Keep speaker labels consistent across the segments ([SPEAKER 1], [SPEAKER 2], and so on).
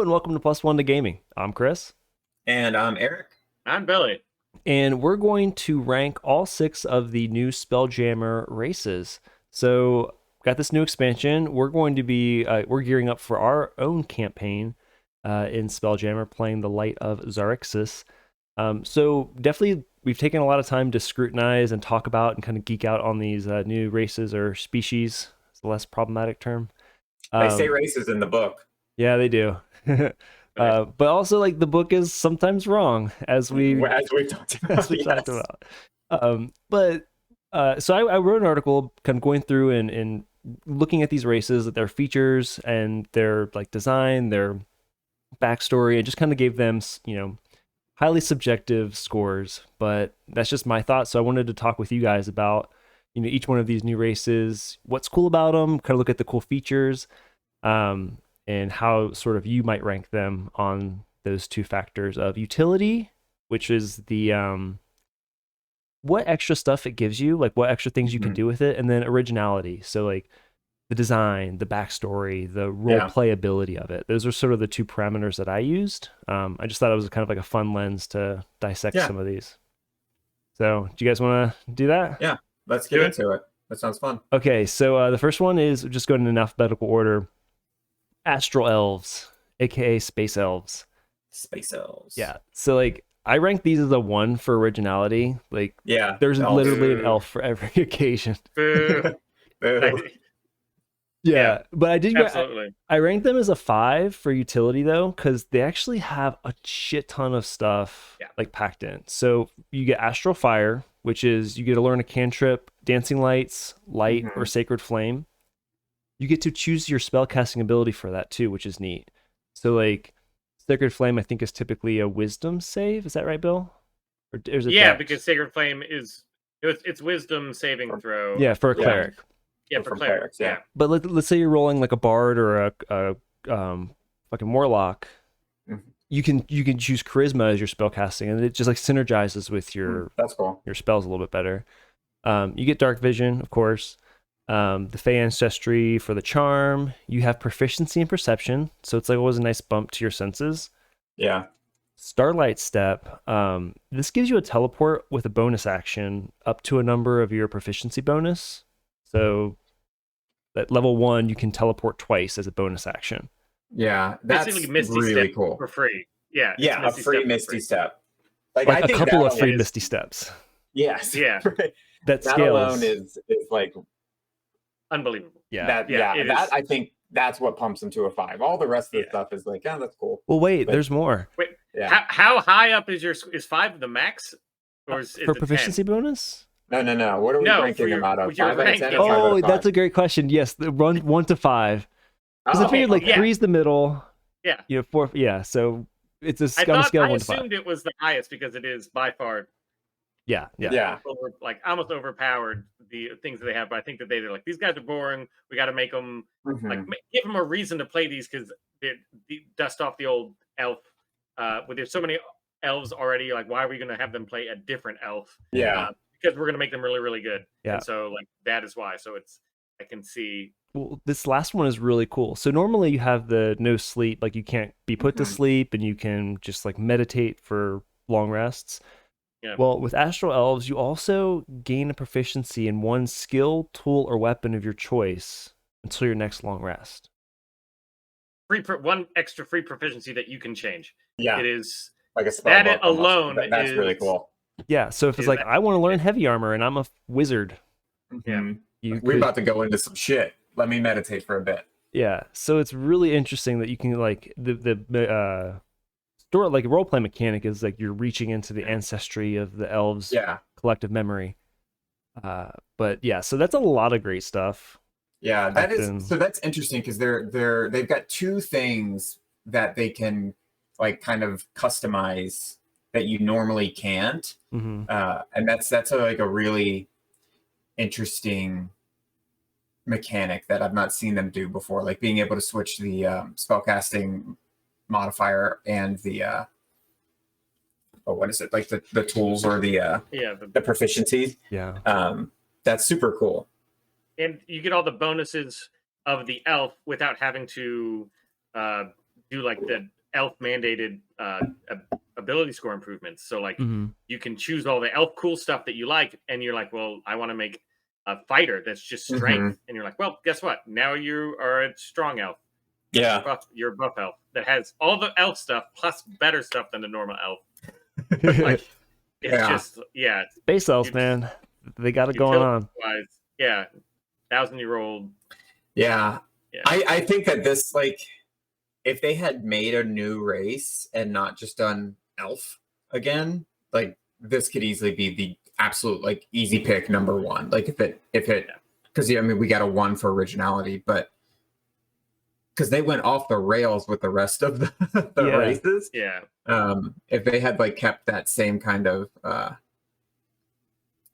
[SPEAKER 1] Hello and welcome to Plus One to Gaming. I'm Chris,
[SPEAKER 2] And I'm Eric.
[SPEAKER 3] I'm Billy.
[SPEAKER 1] and we're going to rank all six of the new Spelljammer races. So, got this new expansion. We're going to be we're gearing up for our own campaign in Spelljammer, playing the Light of Xarxis. So definitely, we've taken a lot of time to scrutinize and talk about and kind of geek out on these new races or species. It's a less problematic term.
[SPEAKER 2] They say races in the book.
[SPEAKER 1] Yeah, they do. But also, like, the book is sometimes wrong, as we
[SPEAKER 2] talked about.
[SPEAKER 1] as we talked about. So I wrote an article, kind of going through and looking at these races, their features and their like design, their backstory, and just kind of gave them, highly subjective scores. But that's just my thoughts. So I wanted to talk with you guys about, each one of these new races, what's cool about them, kind of look at the cool features. And how sort of you might rank them on those two factors of utility, which is the what extra stuff it gives you, like what extra things you can do with it, and then originality. So like the design, the backstory, the role playability of it. Those are sort of the two parameters that I used. I just thought it was kind of like a fun lens to dissect some of these. So do you guys want to do that?
[SPEAKER 2] Yeah, let's get into it. That sounds fun.
[SPEAKER 1] Okay, so the first one is just going in alphabetical order. Astral elves, aka space elves.
[SPEAKER 2] Space elves.
[SPEAKER 1] Yeah. So like I rank these as a 1 for originality. Like there's literally an elf for every occasion. Yeah, but I did
[SPEAKER 3] absolutely.
[SPEAKER 1] I ranked them as a 5 for utility though, because they actually have a shit ton of stuff like packed in. So you get astral fire, which is you get to learn a cantrip, dancing lights, light, or sacred flame. You get to choose your spell casting ability for that too, which is neat. So like Sacred Flame, I think, is typically a wisdom save. Is that right, Bill? Or is it dex?
[SPEAKER 3] Because Sacred Flame it's wisdom saving throw.
[SPEAKER 1] Yeah, for a cleric.
[SPEAKER 3] Yeah, for clerics. Yeah.
[SPEAKER 1] But let's say you're rolling like a bard or a fucking warlock. You can choose charisma as your spell casting, and it just like synergizes with your
[SPEAKER 2] that's cool.
[SPEAKER 1] Your spells a little bit better. You get dark vision, of course. The Fey Ancestry for the charm. You have proficiency in perception, so it's like always a nice bump to your senses.
[SPEAKER 2] Yeah.
[SPEAKER 1] Starlight Step. This gives you a teleport with a bonus action up to a number of your proficiency bonus. So at level 1, you can teleport twice as a bonus action.
[SPEAKER 2] Yeah, that's really cool.
[SPEAKER 3] For free. Yeah.
[SPEAKER 2] Yeah, a free Misty Step.
[SPEAKER 1] Like I think a couple of free Misty Steps.
[SPEAKER 2] Yes.
[SPEAKER 3] Yeah.
[SPEAKER 1] That scales.
[SPEAKER 2] Alone is like
[SPEAKER 3] unbelievable.
[SPEAKER 1] Yeah.
[SPEAKER 2] I think that's what pumps them to a 5. All the rest of the stuff is like, that's cool.
[SPEAKER 1] Well, wait, there's more.
[SPEAKER 3] Wait, how high up is is 5 the max, or is
[SPEAKER 1] for proficiency bonus?
[SPEAKER 2] No. What are we ranking them out of? 5 out of 10 or 5 out of 5?
[SPEAKER 1] That's a great question. Yes, the 1 to 5. Because I figured like 3 is the middle.
[SPEAKER 3] Yeah.
[SPEAKER 1] 4. Yeah. So it's a scale of 1 to 5.
[SPEAKER 3] I assumed it was the highest because it is by far.
[SPEAKER 1] Yeah.
[SPEAKER 3] Like almost overpowered the things that they have, but I think that they're like, these guys are boring. We got to make them like give them a reason to play these because they dust off the old elf. But there's so many elves already. Like, why are we going to have them play a different elf?
[SPEAKER 2] Yeah,
[SPEAKER 3] because we're going to make them really, really good.
[SPEAKER 1] Yeah.
[SPEAKER 3] And so like that is why. So I can see.
[SPEAKER 1] Well, this last one is really cool. So normally you have the no sleep, like you can't be put to sleep, and you can just like meditate for long rests.
[SPEAKER 3] Yeah.
[SPEAKER 1] Well, with Astral Elves, you also gain a proficiency in 1 skill, tool, or weapon of your choice until your next long rest.
[SPEAKER 3] 1 extra free proficiency that you can change.
[SPEAKER 2] Yeah.
[SPEAKER 3] It is
[SPEAKER 2] like a spell.
[SPEAKER 3] That alone
[SPEAKER 2] that's really cool.
[SPEAKER 1] Yeah, so if it's like, I want to learn heavy armor and I'm a wizard.
[SPEAKER 3] Yeah.
[SPEAKER 2] We're about to go into some shit. Let me meditate for a bit.
[SPEAKER 1] Yeah, so it's really interesting that you can like the store like role play mechanic is like you're reaching into the ancestry of the elves' collective memory. But yeah, so that's a lot of great stuff.
[SPEAKER 2] Yeah, that's interesting because they've got 2 things that they can like kind of customize that you normally can't, and that's a really interesting mechanic that I've not seen them do before, like being able to switch the spellcasting modifier and the what is it, like the tools or the proficiencies. That's super cool.
[SPEAKER 3] And you get all the bonuses of the elf without having to do like the elf mandated ability score improvements. So like you can choose all the elf cool stuff that you like, and you're like, well, I want to make a fighter that's just strength, and you're like, well, guess what? Now you are a strong elf.
[SPEAKER 2] Yeah,
[SPEAKER 3] you're a buff elf that has all the elf stuff plus better stuff than the normal elf. Like it's just
[SPEAKER 1] space elves, man. They got it going on.
[SPEAKER 3] Yeah, 1,000-year-old.
[SPEAKER 2] Yeah. I think that this, like, if they had made a new race and not just done elf again, like this could easily be the absolute like easy pick number one. Like if it because I mean we got a 1 for originality, but because they went off the rails with the rest of the races.
[SPEAKER 3] Yeah.
[SPEAKER 2] If they had like kept that same kind of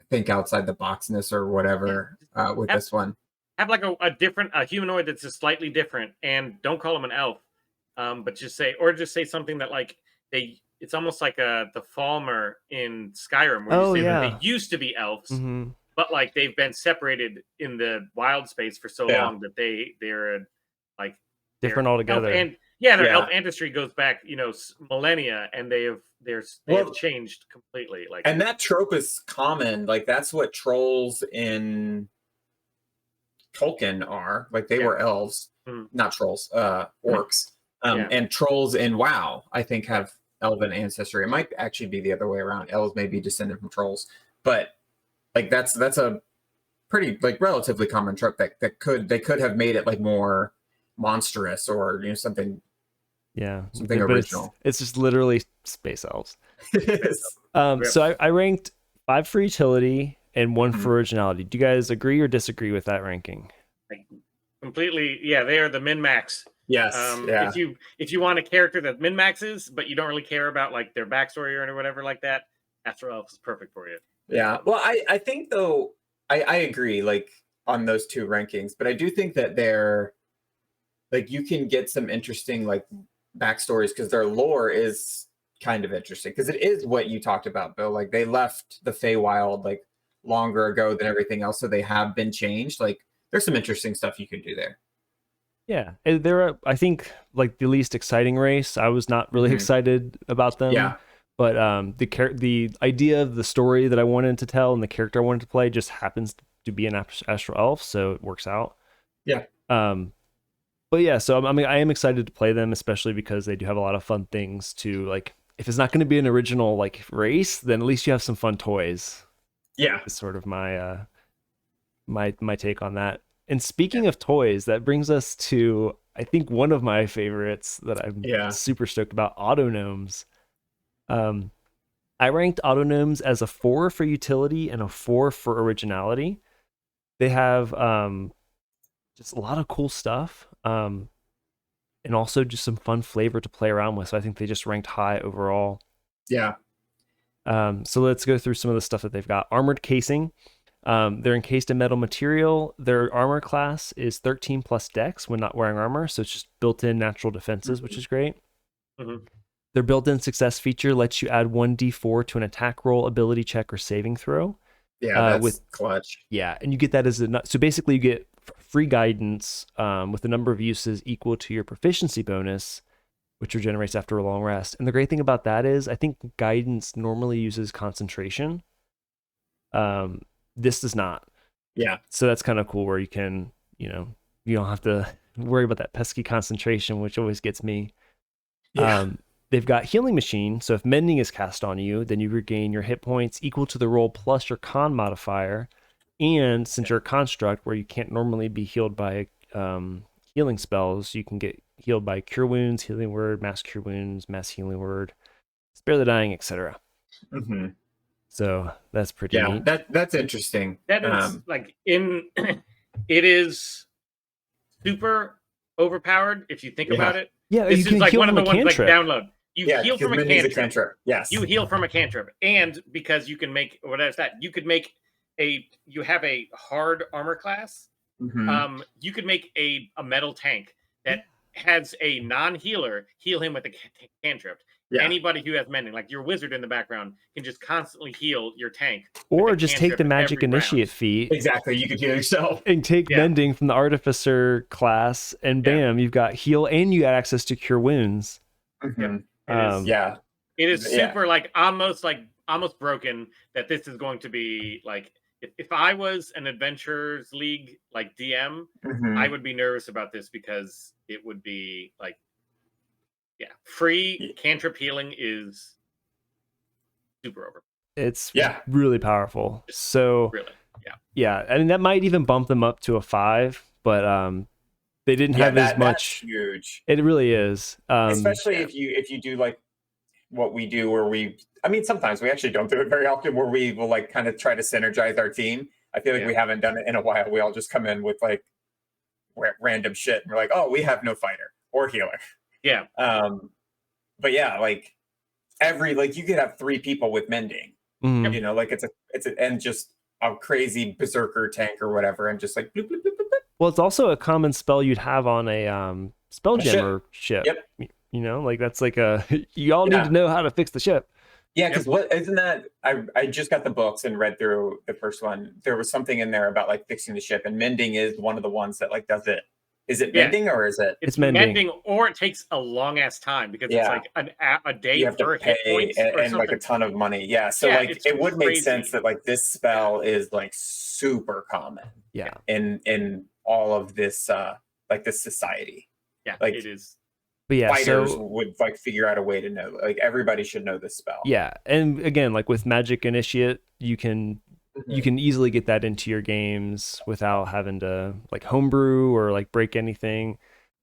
[SPEAKER 2] think outside the boxness or whatever with this one.
[SPEAKER 3] Have like a humanoid that's just slightly different, and don't call them an elf, but just say something that like it's almost like the Falmer in Skyrim, where that they used to be elves, but like they've been separated in the wild space for so long that they're like
[SPEAKER 1] different altogether.
[SPEAKER 3] Their elf ancestry goes back, millennia, and they have changed completely. Like,
[SPEAKER 2] and that trope is common. Like that's what trolls in Tolkien are. Like they were elves, not trolls, orcs. And trolls in WoW, I think, have elven ancestry. It might actually be the other way around. Elves may be descended from trolls, but like that's a pretty like relatively common trope that they could have made it like more monstrous or something.
[SPEAKER 1] Yeah,
[SPEAKER 2] something original.
[SPEAKER 1] It's just literally space elves. So I ranked 5 for utility and 1 for originality. Do you guys agree or disagree with that ranking?
[SPEAKER 3] Completely. Yeah, they are the min-max.
[SPEAKER 2] Yes.
[SPEAKER 3] If you want a character that min-maxes, but you don't really care about like their backstory or whatever like that, Astro Elf is perfect for you.
[SPEAKER 2] Yeah. Well, I think though I agree like on those 2 rankings, but I do think that they're like you can get some interesting like backstories because their lore is kind of interesting because it is what you talked about, Bill. Like they left the Feywild like longer ago than everything else, so they have been changed. Like there's some interesting stuff you could do there.
[SPEAKER 1] Yeah, they're I think like the least exciting race. I was not really excited about them.
[SPEAKER 2] Yeah,
[SPEAKER 1] but the idea of the story that I wanted to tell and the character I wanted to play just happens to be an Astral Elf, so it works out.
[SPEAKER 2] Yeah.
[SPEAKER 1] But yeah, so I mean, I am excited to play them, especially because they do have a lot of fun things to like. If it's not going to be an original like race, then at least you have some fun toys.
[SPEAKER 2] Yeah,
[SPEAKER 1] it's sort of my my take on that. And speaking of toys, that brings us to I think one of my favorites that I'm super stoked about: Autognomes. I ranked Autognomes as a 4 for utility and a 4 for originality. They have just a lot of cool stuff, and also just some fun flavor to play around with. So I think they just ranked high overall.
[SPEAKER 2] Yeah.
[SPEAKER 1] So let's go through some of the stuff that they've got. Armored casing. They're encased in metal material. Their armor class is 13 plus dex when not wearing armor, so it's just built-in natural defenses, which is great. Their built-in success feature lets you add 1d4 to an attack roll, ability check, or saving throw.
[SPEAKER 2] Yeah, that's with clutch.
[SPEAKER 1] Yeah, and you get that as so basically you get free guidance with the number of uses equal to your proficiency bonus, which regenerates after a long rest. And the great thing about that is I think guidance normally uses concentration. This does not.
[SPEAKER 2] Yeah.
[SPEAKER 1] So that's kind of cool where you can, you don't have to worry about that pesky concentration, which always gets me.
[SPEAKER 2] Yeah.
[SPEAKER 1] They've got healing machine. So if mending is cast on you, then you regain your hit points equal to the roll plus your con modifier. And since you're a construct where you can't normally be healed by healing spells, you can get healed by cure wounds, healing word, mass cure wounds, mass healing word, spare the dying, etc. So that's pretty neat.
[SPEAKER 2] That's interesting.
[SPEAKER 3] That is it is super overpowered if you think about it.
[SPEAKER 1] Yeah,
[SPEAKER 3] this
[SPEAKER 1] you
[SPEAKER 3] is like one of the ones like
[SPEAKER 1] cantrip.
[SPEAKER 3] download. You heal from a cantrip.
[SPEAKER 2] Yes.
[SPEAKER 3] You heal from a cantrip. And because you can make you could make you have a hard armor class. You could make a metal tank that has a non-healer heal him with a cantrip. anybody who has mending, like your wizard in the background, can just constantly heal your tank.
[SPEAKER 1] Or just take the magic initiate feat.
[SPEAKER 2] Exactly, you could heal yourself.
[SPEAKER 1] And take mending from the artificer class, and bam, you've got heal and you got access to cure wounds.
[SPEAKER 3] It is super like almost broken that this is going to be like, if I was an Adventures League like DM, I would be nervous about this because it would be like, free cantrip healing is super over.
[SPEAKER 1] It's really powerful. So
[SPEAKER 3] really,
[SPEAKER 1] I mean that might even bump them up to a 5, but they didn't have as much.
[SPEAKER 2] That's huge.
[SPEAKER 1] It really is,
[SPEAKER 2] especially if you do like what we do, where sometimes we actually don't do it very often, where we will like kind of try to synergize our team. I feel like we haven't done it in a while. We all just come in with like random shit, and we're like, oh, we have no fighter or healer. But like you could have 3 people with mending. You know, like it's and just a crazy berserker tank or whatever, and just like bloop, bloop, bloop, bloop, bloop.
[SPEAKER 1] Well, it's also a common spell you'd have on a Spelljammer ship.
[SPEAKER 2] Yep.
[SPEAKER 1] You know, like that's like you all need to know how to fix the ship.
[SPEAKER 2] Yeah, because what isn't that? I just got the books and read through the first one. There was something in there about like fixing the ship, and mending is one of the ones that like does it. Is it mending or is it?
[SPEAKER 3] It's mending, or it takes a long ass time because it's like a day.
[SPEAKER 2] You have to pay and like a ton of money. Yeah, so like it would make sense that like this spell is like super common.
[SPEAKER 1] Yeah,
[SPEAKER 2] in all of this like this society.
[SPEAKER 3] Yeah,
[SPEAKER 2] like
[SPEAKER 3] it is.
[SPEAKER 1] But
[SPEAKER 2] fighters would like figure out a way to know. Like everybody should know this spell.
[SPEAKER 1] Yeah, and again, like with Magic Initiate, you can easily get that into your games without having to like homebrew or like break anything.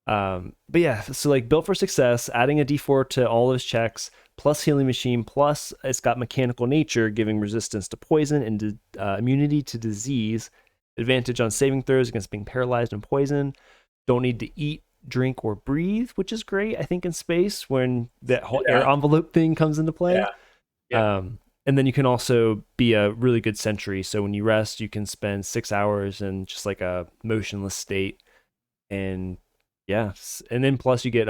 [SPEAKER 1] But yeah, so like built for success, adding a D4 to all those checks, plus healing machine, plus it's got mechanical nature, giving resistance to poison and immunity to disease, advantage on saving throws against being paralyzed and poison. Don't need to eat, drink, or breathe, which is great, I think, in space when that whole air envelope thing comes into play. And then you can also be a really good sentry. So when you rest, you can spend 6 hours in just like a motionless state. And and then plus you get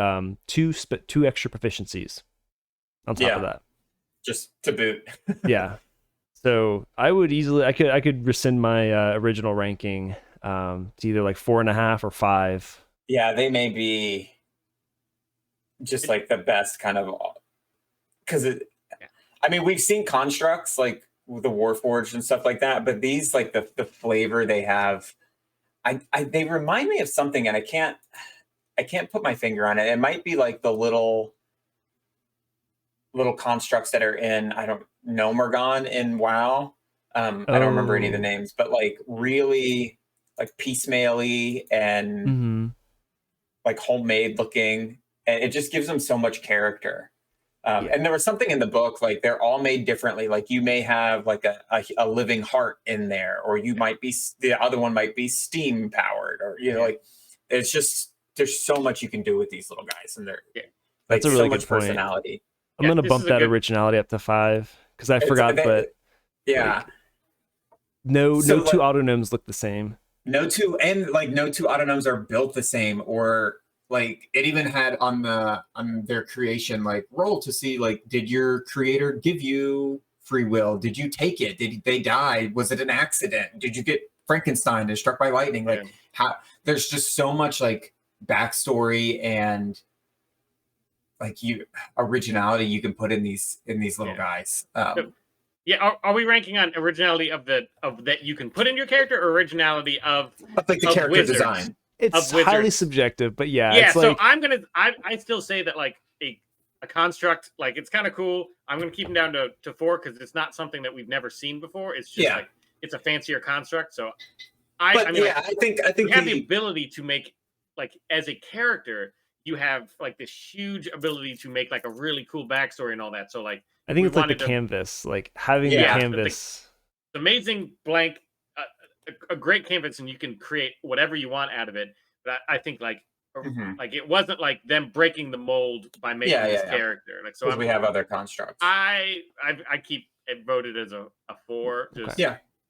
[SPEAKER 1] two extra proficiencies on top of that.
[SPEAKER 2] Just to boot.
[SPEAKER 1] Yeah. So I would easily, I could rescind my original ranking to either like 4.5 or 5.
[SPEAKER 2] Yeah, they may be just like the best kind of, because I mean, we've seen constructs like the Warforged and stuff like that, but these, like the flavor they have, they remind me of something, and I can't put my finger on it. It might be like the little constructs that are in, I don't know, Morgan in WoW. I don't remember any of the names, but like really like piecemeal-y and like homemade looking, and it just gives them so much character. And there was something in the book, like they're all made differently. Like you may have like a living heart in there, or you might be, the other one might be steam powered, or, you know, like it's just, there's so much you can do with these little guys, and they're
[SPEAKER 1] that's a really good point.
[SPEAKER 2] Personality.
[SPEAKER 1] I'm going to bump that originality up to 5 because I forgot, but like, no two autonomes look the same.
[SPEAKER 2] No two autonomes are built the same, or like it even had on their creation, like roll to see, like, did your creator give you free will? Did you take it? Did they die? Was it an accident? Did you get Frankenstein and struck by lightning? Like how there's just so much like backstory and like originality you can put in these little guys.
[SPEAKER 3] Are we ranking on originality of that you can put in your character, or originality of
[SPEAKER 2] like the character
[SPEAKER 3] wizards?
[SPEAKER 2] Design?
[SPEAKER 1] It's highly subjective, but it's
[SPEAKER 3] so
[SPEAKER 1] like,
[SPEAKER 3] I still say that like a construct, like it's kind of cool. I'm gonna keep them down to 4 because it's not something that we've never seen before. It's just like it's a fancier construct. So I think you have the ability to make, like, as a character, you have like this huge ability to make like a really cool backstory and all that. So like
[SPEAKER 1] I think it's like the canvas, like having the canvas.
[SPEAKER 3] The amazing blank, a great canvas, and you can create whatever you want out of it. But I think like it wasn't like them breaking the mold by making this character. Like, so
[SPEAKER 2] we have other constructs.
[SPEAKER 3] I keep it voted as a 4. Just,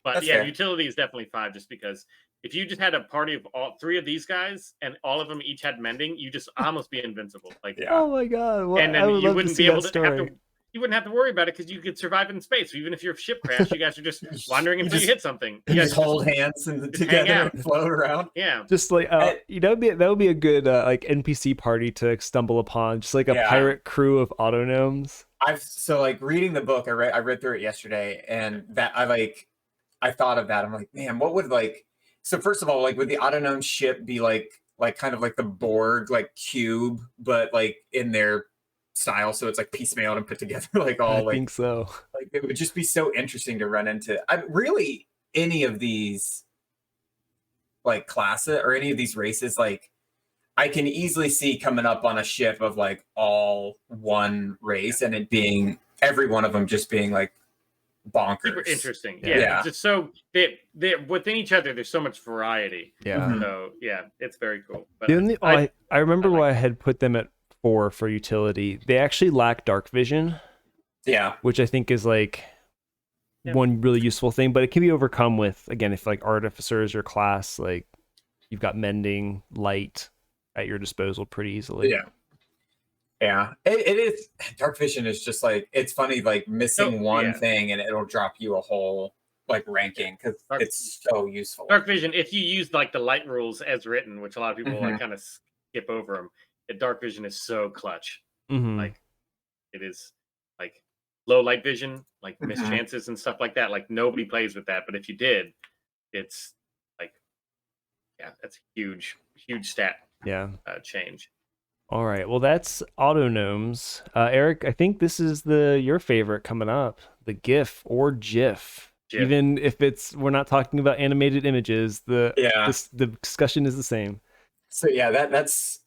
[SPEAKER 2] but
[SPEAKER 3] utility is definitely 5, just because if you just had a party of all three of these guys and all of them each had mending, you just almost be invincible. Like,
[SPEAKER 1] Oh my god! Well,
[SPEAKER 3] and
[SPEAKER 1] I
[SPEAKER 3] then
[SPEAKER 1] would
[SPEAKER 3] you
[SPEAKER 1] love to
[SPEAKER 3] wouldn't
[SPEAKER 1] see
[SPEAKER 3] be able
[SPEAKER 1] that
[SPEAKER 3] to have
[SPEAKER 1] story.
[SPEAKER 3] to. You wouldn't have to worry about it because you could survive in space. So even if your ship crashed, you guys are just wandering until you hit something.
[SPEAKER 2] You just hold hands and together and float around.
[SPEAKER 3] Yeah,
[SPEAKER 1] just like that would be a good like NPC party to stumble upon, just like a pirate crew of autognomes.
[SPEAKER 2] So like reading the book, I read through it yesterday, and that I thought of that. I'm like, man, what would so first of all, like would the autognome ship be like kind of like the Borg like cube, but like in their style, so it's like piecemealed and put together like all
[SPEAKER 1] I think so.
[SPEAKER 2] Like it would just be so interesting to run into. Really any of these like classes or any of these races, like I can easily see coming up on a ship of like all one race and it being every one of them just being like bonkers.
[SPEAKER 3] Super interesting. Yeah. Just so they within each other, there's so much variety.
[SPEAKER 1] Yeah.
[SPEAKER 3] So yeah, it's very cool. But
[SPEAKER 1] I remember why I had put them at 4 for utility. They actually lack dark vision.
[SPEAKER 2] Yeah.
[SPEAKER 1] Which I think is like one really useful thing, but it can be overcome with, again, if like artificer is your class, like you've got mending, light at your disposal pretty easily.
[SPEAKER 2] Yeah, it is. Dark vision is just like, it's funny, like missing one thing and it'll drop you a whole like ranking because it's so useful.
[SPEAKER 3] Dark vision, if you use like the light rules as written, which a lot of people like kind of skip over them, dark vision is so clutch. Like it is like low light vision, like miss chances and stuff like that. Like nobody plays with that, but if you did, it's like, that's a huge stat change.
[SPEAKER 1] All right, well that's autognomes. Eric, I think this is your favorite coming up, the GIF or GIF. Even if we're not talking about animated images, the discussion is the same.
[SPEAKER 2] So yeah, that's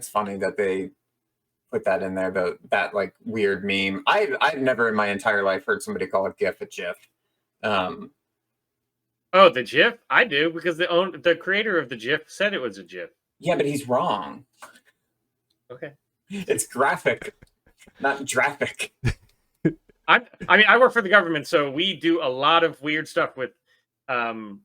[SPEAKER 2] funny that they put that in there, that like weird meme. I've never in my entire life heard somebody call a GIF a GIF.
[SPEAKER 3] Oh, the GIF? I do, because the creator of the GIF said it was a GIF.
[SPEAKER 2] Yeah, but he's wrong.
[SPEAKER 3] Okay.
[SPEAKER 2] It's graphic, not graphic.
[SPEAKER 3] I mean, I work for the government, so we do a lot of weird stuff with acronyms,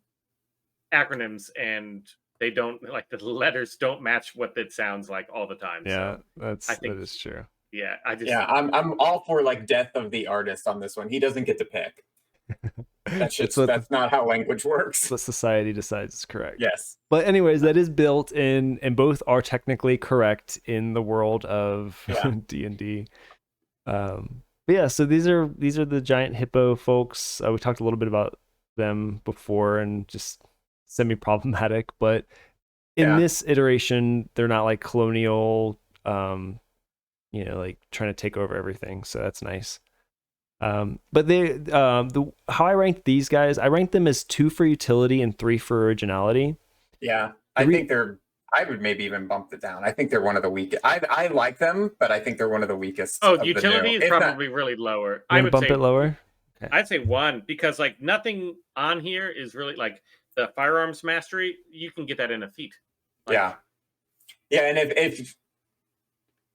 [SPEAKER 3] and they don't, like, the letters don't match what it sounds like all the time.
[SPEAKER 1] Yeah,
[SPEAKER 3] so
[SPEAKER 1] that is true.
[SPEAKER 3] Yeah,
[SPEAKER 2] I'm all for like death of the artist on this one. He doesn't get to pick. That's not how language works.
[SPEAKER 1] What society decides is correct.
[SPEAKER 2] Yes.
[SPEAKER 1] But anyways, that is built in, and both are technically correct in the world of D&D. But yeah, so these are the giant hippo folks. We talked a little bit about them before, and just semi-problematic. But in this iteration, they're not like colonial, like trying to take over everything. So that's nice. But how I ranked these guys, I ranked them as 2 for utility and 3 for originality.
[SPEAKER 2] Yeah, I think I would maybe even bump it down. I think they're one of the weakest. I like them, but I think they're one of the weakest.
[SPEAKER 3] Oh, utility is probably really lower.
[SPEAKER 1] I would bump it lower.
[SPEAKER 3] Okay. I'd say 1, because like nothing on here is really like the firearms mastery. You can get that in a feat.
[SPEAKER 2] And if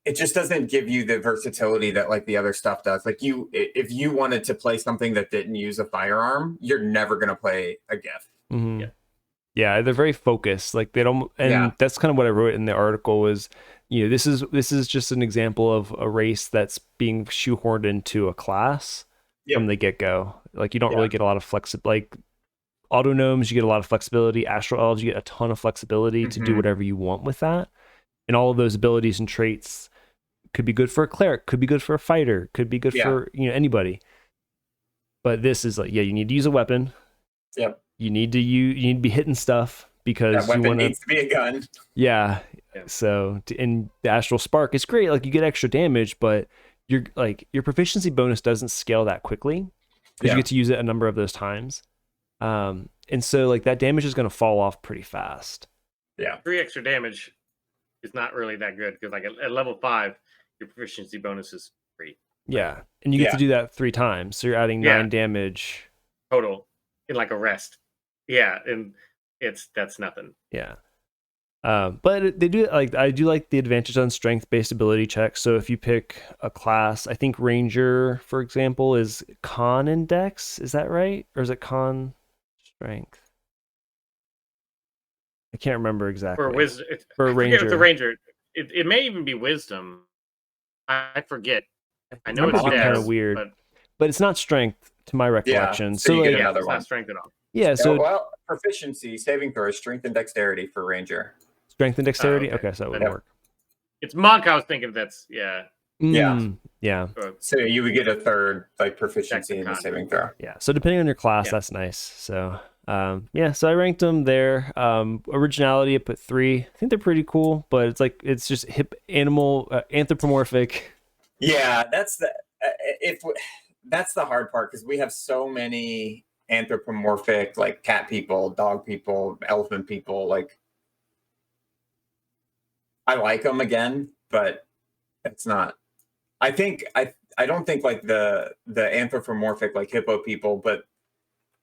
[SPEAKER 2] it just doesn't give you the versatility that like the other stuff does. Like if you wanted to play something that didn't use a firearm, you're never going to play a GIF.
[SPEAKER 1] Mm-hmm. Yeah, they're very focused. Like they don't, and that's kind of what I wrote in the article was, this is just an example of a race that's being shoehorned into a class from the get-go. Like you don't really get a lot of like autognomes, you get a lot of flexibility. Astral elves, you get a ton of flexibility to do whatever you want with that. And all of those abilities and traits could be good for a cleric, could be good for a fighter, could be good for anybody. But this is like, you need to use a weapon.
[SPEAKER 2] Yep.
[SPEAKER 1] You need to be hitting stuff because
[SPEAKER 2] that weapon needs to be a gun.
[SPEAKER 1] Yeah. So in the Astral Spark, it's great. Like you get extra damage, but your proficiency bonus doesn't scale that quickly because you get to use it a number of those times. And so like that damage is going to fall off pretty fast.
[SPEAKER 2] Yeah.
[SPEAKER 3] 3 extra damage is not really that good because like at level 5, your proficiency bonus is 3.
[SPEAKER 1] Yeah. And you get to do that 3 times. So you're adding 9 damage
[SPEAKER 3] total in like a rest. Yeah, and that's nothing.
[SPEAKER 1] Yeah. But they do I do like the advantage on strength-based ability checks. So if you pick a class, I think Ranger, for example, is con and dex. Is that right? Or is it con strength? I can't remember exactly.
[SPEAKER 3] For wisdom,
[SPEAKER 1] for a ranger.
[SPEAKER 3] The ranger. It may even be wisdom. I forget. I know it's
[SPEAKER 1] kind of weird, but it's not strength to my recollection.
[SPEAKER 2] Yeah, so you get another
[SPEAKER 3] it's
[SPEAKER 2] one.
[SPEAKER 3] not strength at all.
[SPEAKER 1] Yeah, so
[SPEAKER 2] well, proficiency, saving throws, strength and dexterity for ranger.
[SPEAKER 1] Strength and dexterity. Okay, so that would work.
[SPEAKER 3] It's monk. I was thinking that's yeah.
[SPEAKER 2] So you would get a third like proficiency in the saving throw.
[SPEAKER 1] Yeah. So depending on your class, that's nice. So so I ranked them there. Originality, I put 3. I think they're pretty cool, but it's just hip animal anthropomorphic.
[SPEAKER 2] Yeah, that's the hard part, because we have so many anthropomorphic, like cat people, dog people, elephant people. Like, I like them again, but it's not. I don't think like the anthropomorphic like hippo people, but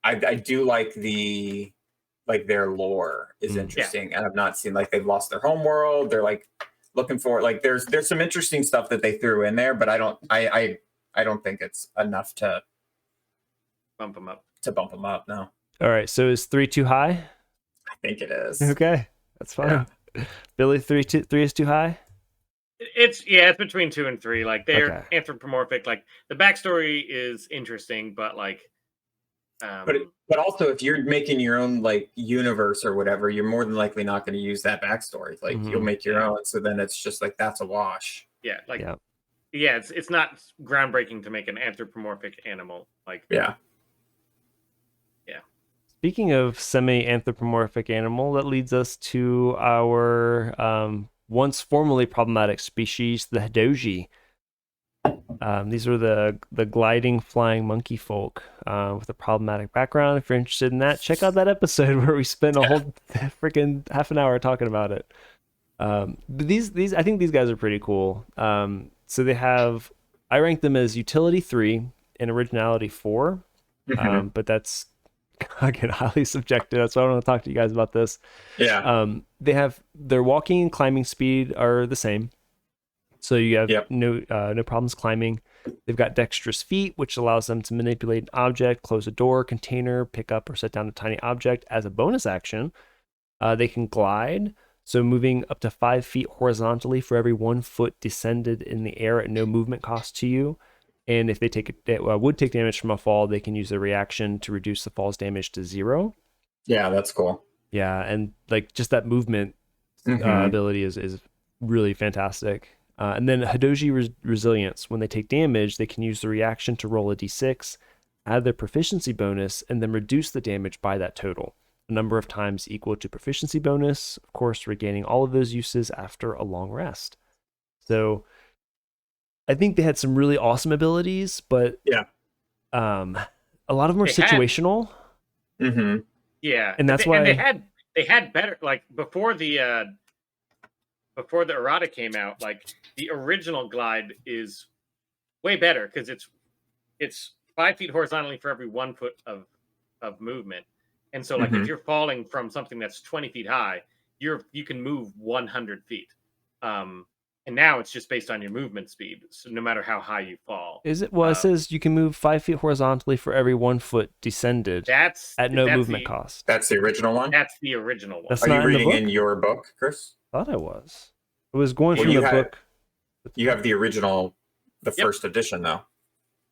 [SPEAKER 2] I do like their lore is interesting, and I've not seen like they've lost their home world. They're like looking for like there's some interesting stuff that they threw in there, but I don't think it's enough to
[SPEAKER 3] bump them up.
[SPEAKER 2] No.
[SPEAKER 1] All right, so is 3 too high?
[SPEAKER 2] I think it is.
[SPEAKER 1] Okay, that's fine. Yeah. Billy, 3 is too high.
[SPEAKER 3] It's between 2 and 3. Like they're anthropomorphic. Like the backstory is interesting, but like,
[SPEAKER 2] but also if you're making your own like universe or whatever, you're more than likely not going to use that backstory. Like you'll make your own, so then it's just like that's a wash.
[SPEAKER 3] Yeah, like it's not groundbreaking to make an anthropomorphic animal. Like
[SPEAKER 1] yeah. Speaking of semi-anthropomorphic animal, that leads us to our once formerly problematic species, the Hadoji. These are the gliding, flying monkey folk with a problematic background. If you're interested in that, check out that episode where we spent a whole freaking half an hour talking about it. But these I think these guys are pretty cool. So I rank them as utility 3 and originality 4, but that's again highly subjective. That's why I want to talk to you guys about this.
[SPEAKER 2] Yeah.
[SPEAKER 1] They have their walking and climbing speed are the same, so you have no problems climbing. They've got dexterous feet, which allows them to manipulate an object, close a door, container, pick up or set down a tiny object as a bonus action. They can glide, so moving up to 5 feet horizontally for every 1 foot descended in the air at no movement cost to you. And if they would take damage from a fall, they can use their reaction to reduce the fall's damage to 0.
[SPEAKER 2] Yeah, that's cool.
[SPEAKER 1] Yeah, and like just that movement ability is really fantastic. And then Hadoji Resilience. When they take damage, they can use the reaction to roll a d6, add their proficiency bonus, and then reduce the damage by that total, a number of times equal to proficiency bonus, of course, regaining all of those uses after a long rest. So I think they had some really awesome abilities, but a lot of them are situational.
[SPEAKER 3] Yeah,
[SPEAKER 1] and that's why
[SPEAKER 3] they had better, like before the errata came out. Like the original glide is way better because it's 5 feet horizontally for every 1 foot of movement, and so like if you're falling from something that's 20 feet high, you can move 100 feet. And now it's just based on your movement speed, so no matter how high you fall.
[SPEAKER 1] Is it? Well, it says you can move 5 feet horizontally for every 1 foot descended. That's at no movement cost.
[SPEAKER 2] That's the original one.
[SPEAKER 3] That's the original one.
[SPEAKER 1] That's
[SPEAKER 2] Are you reading in your book, Chris?
[SPEAKER 1] I thought I was. It was going from the book.
[SPEAKER 2] You have the original, the first edition, though.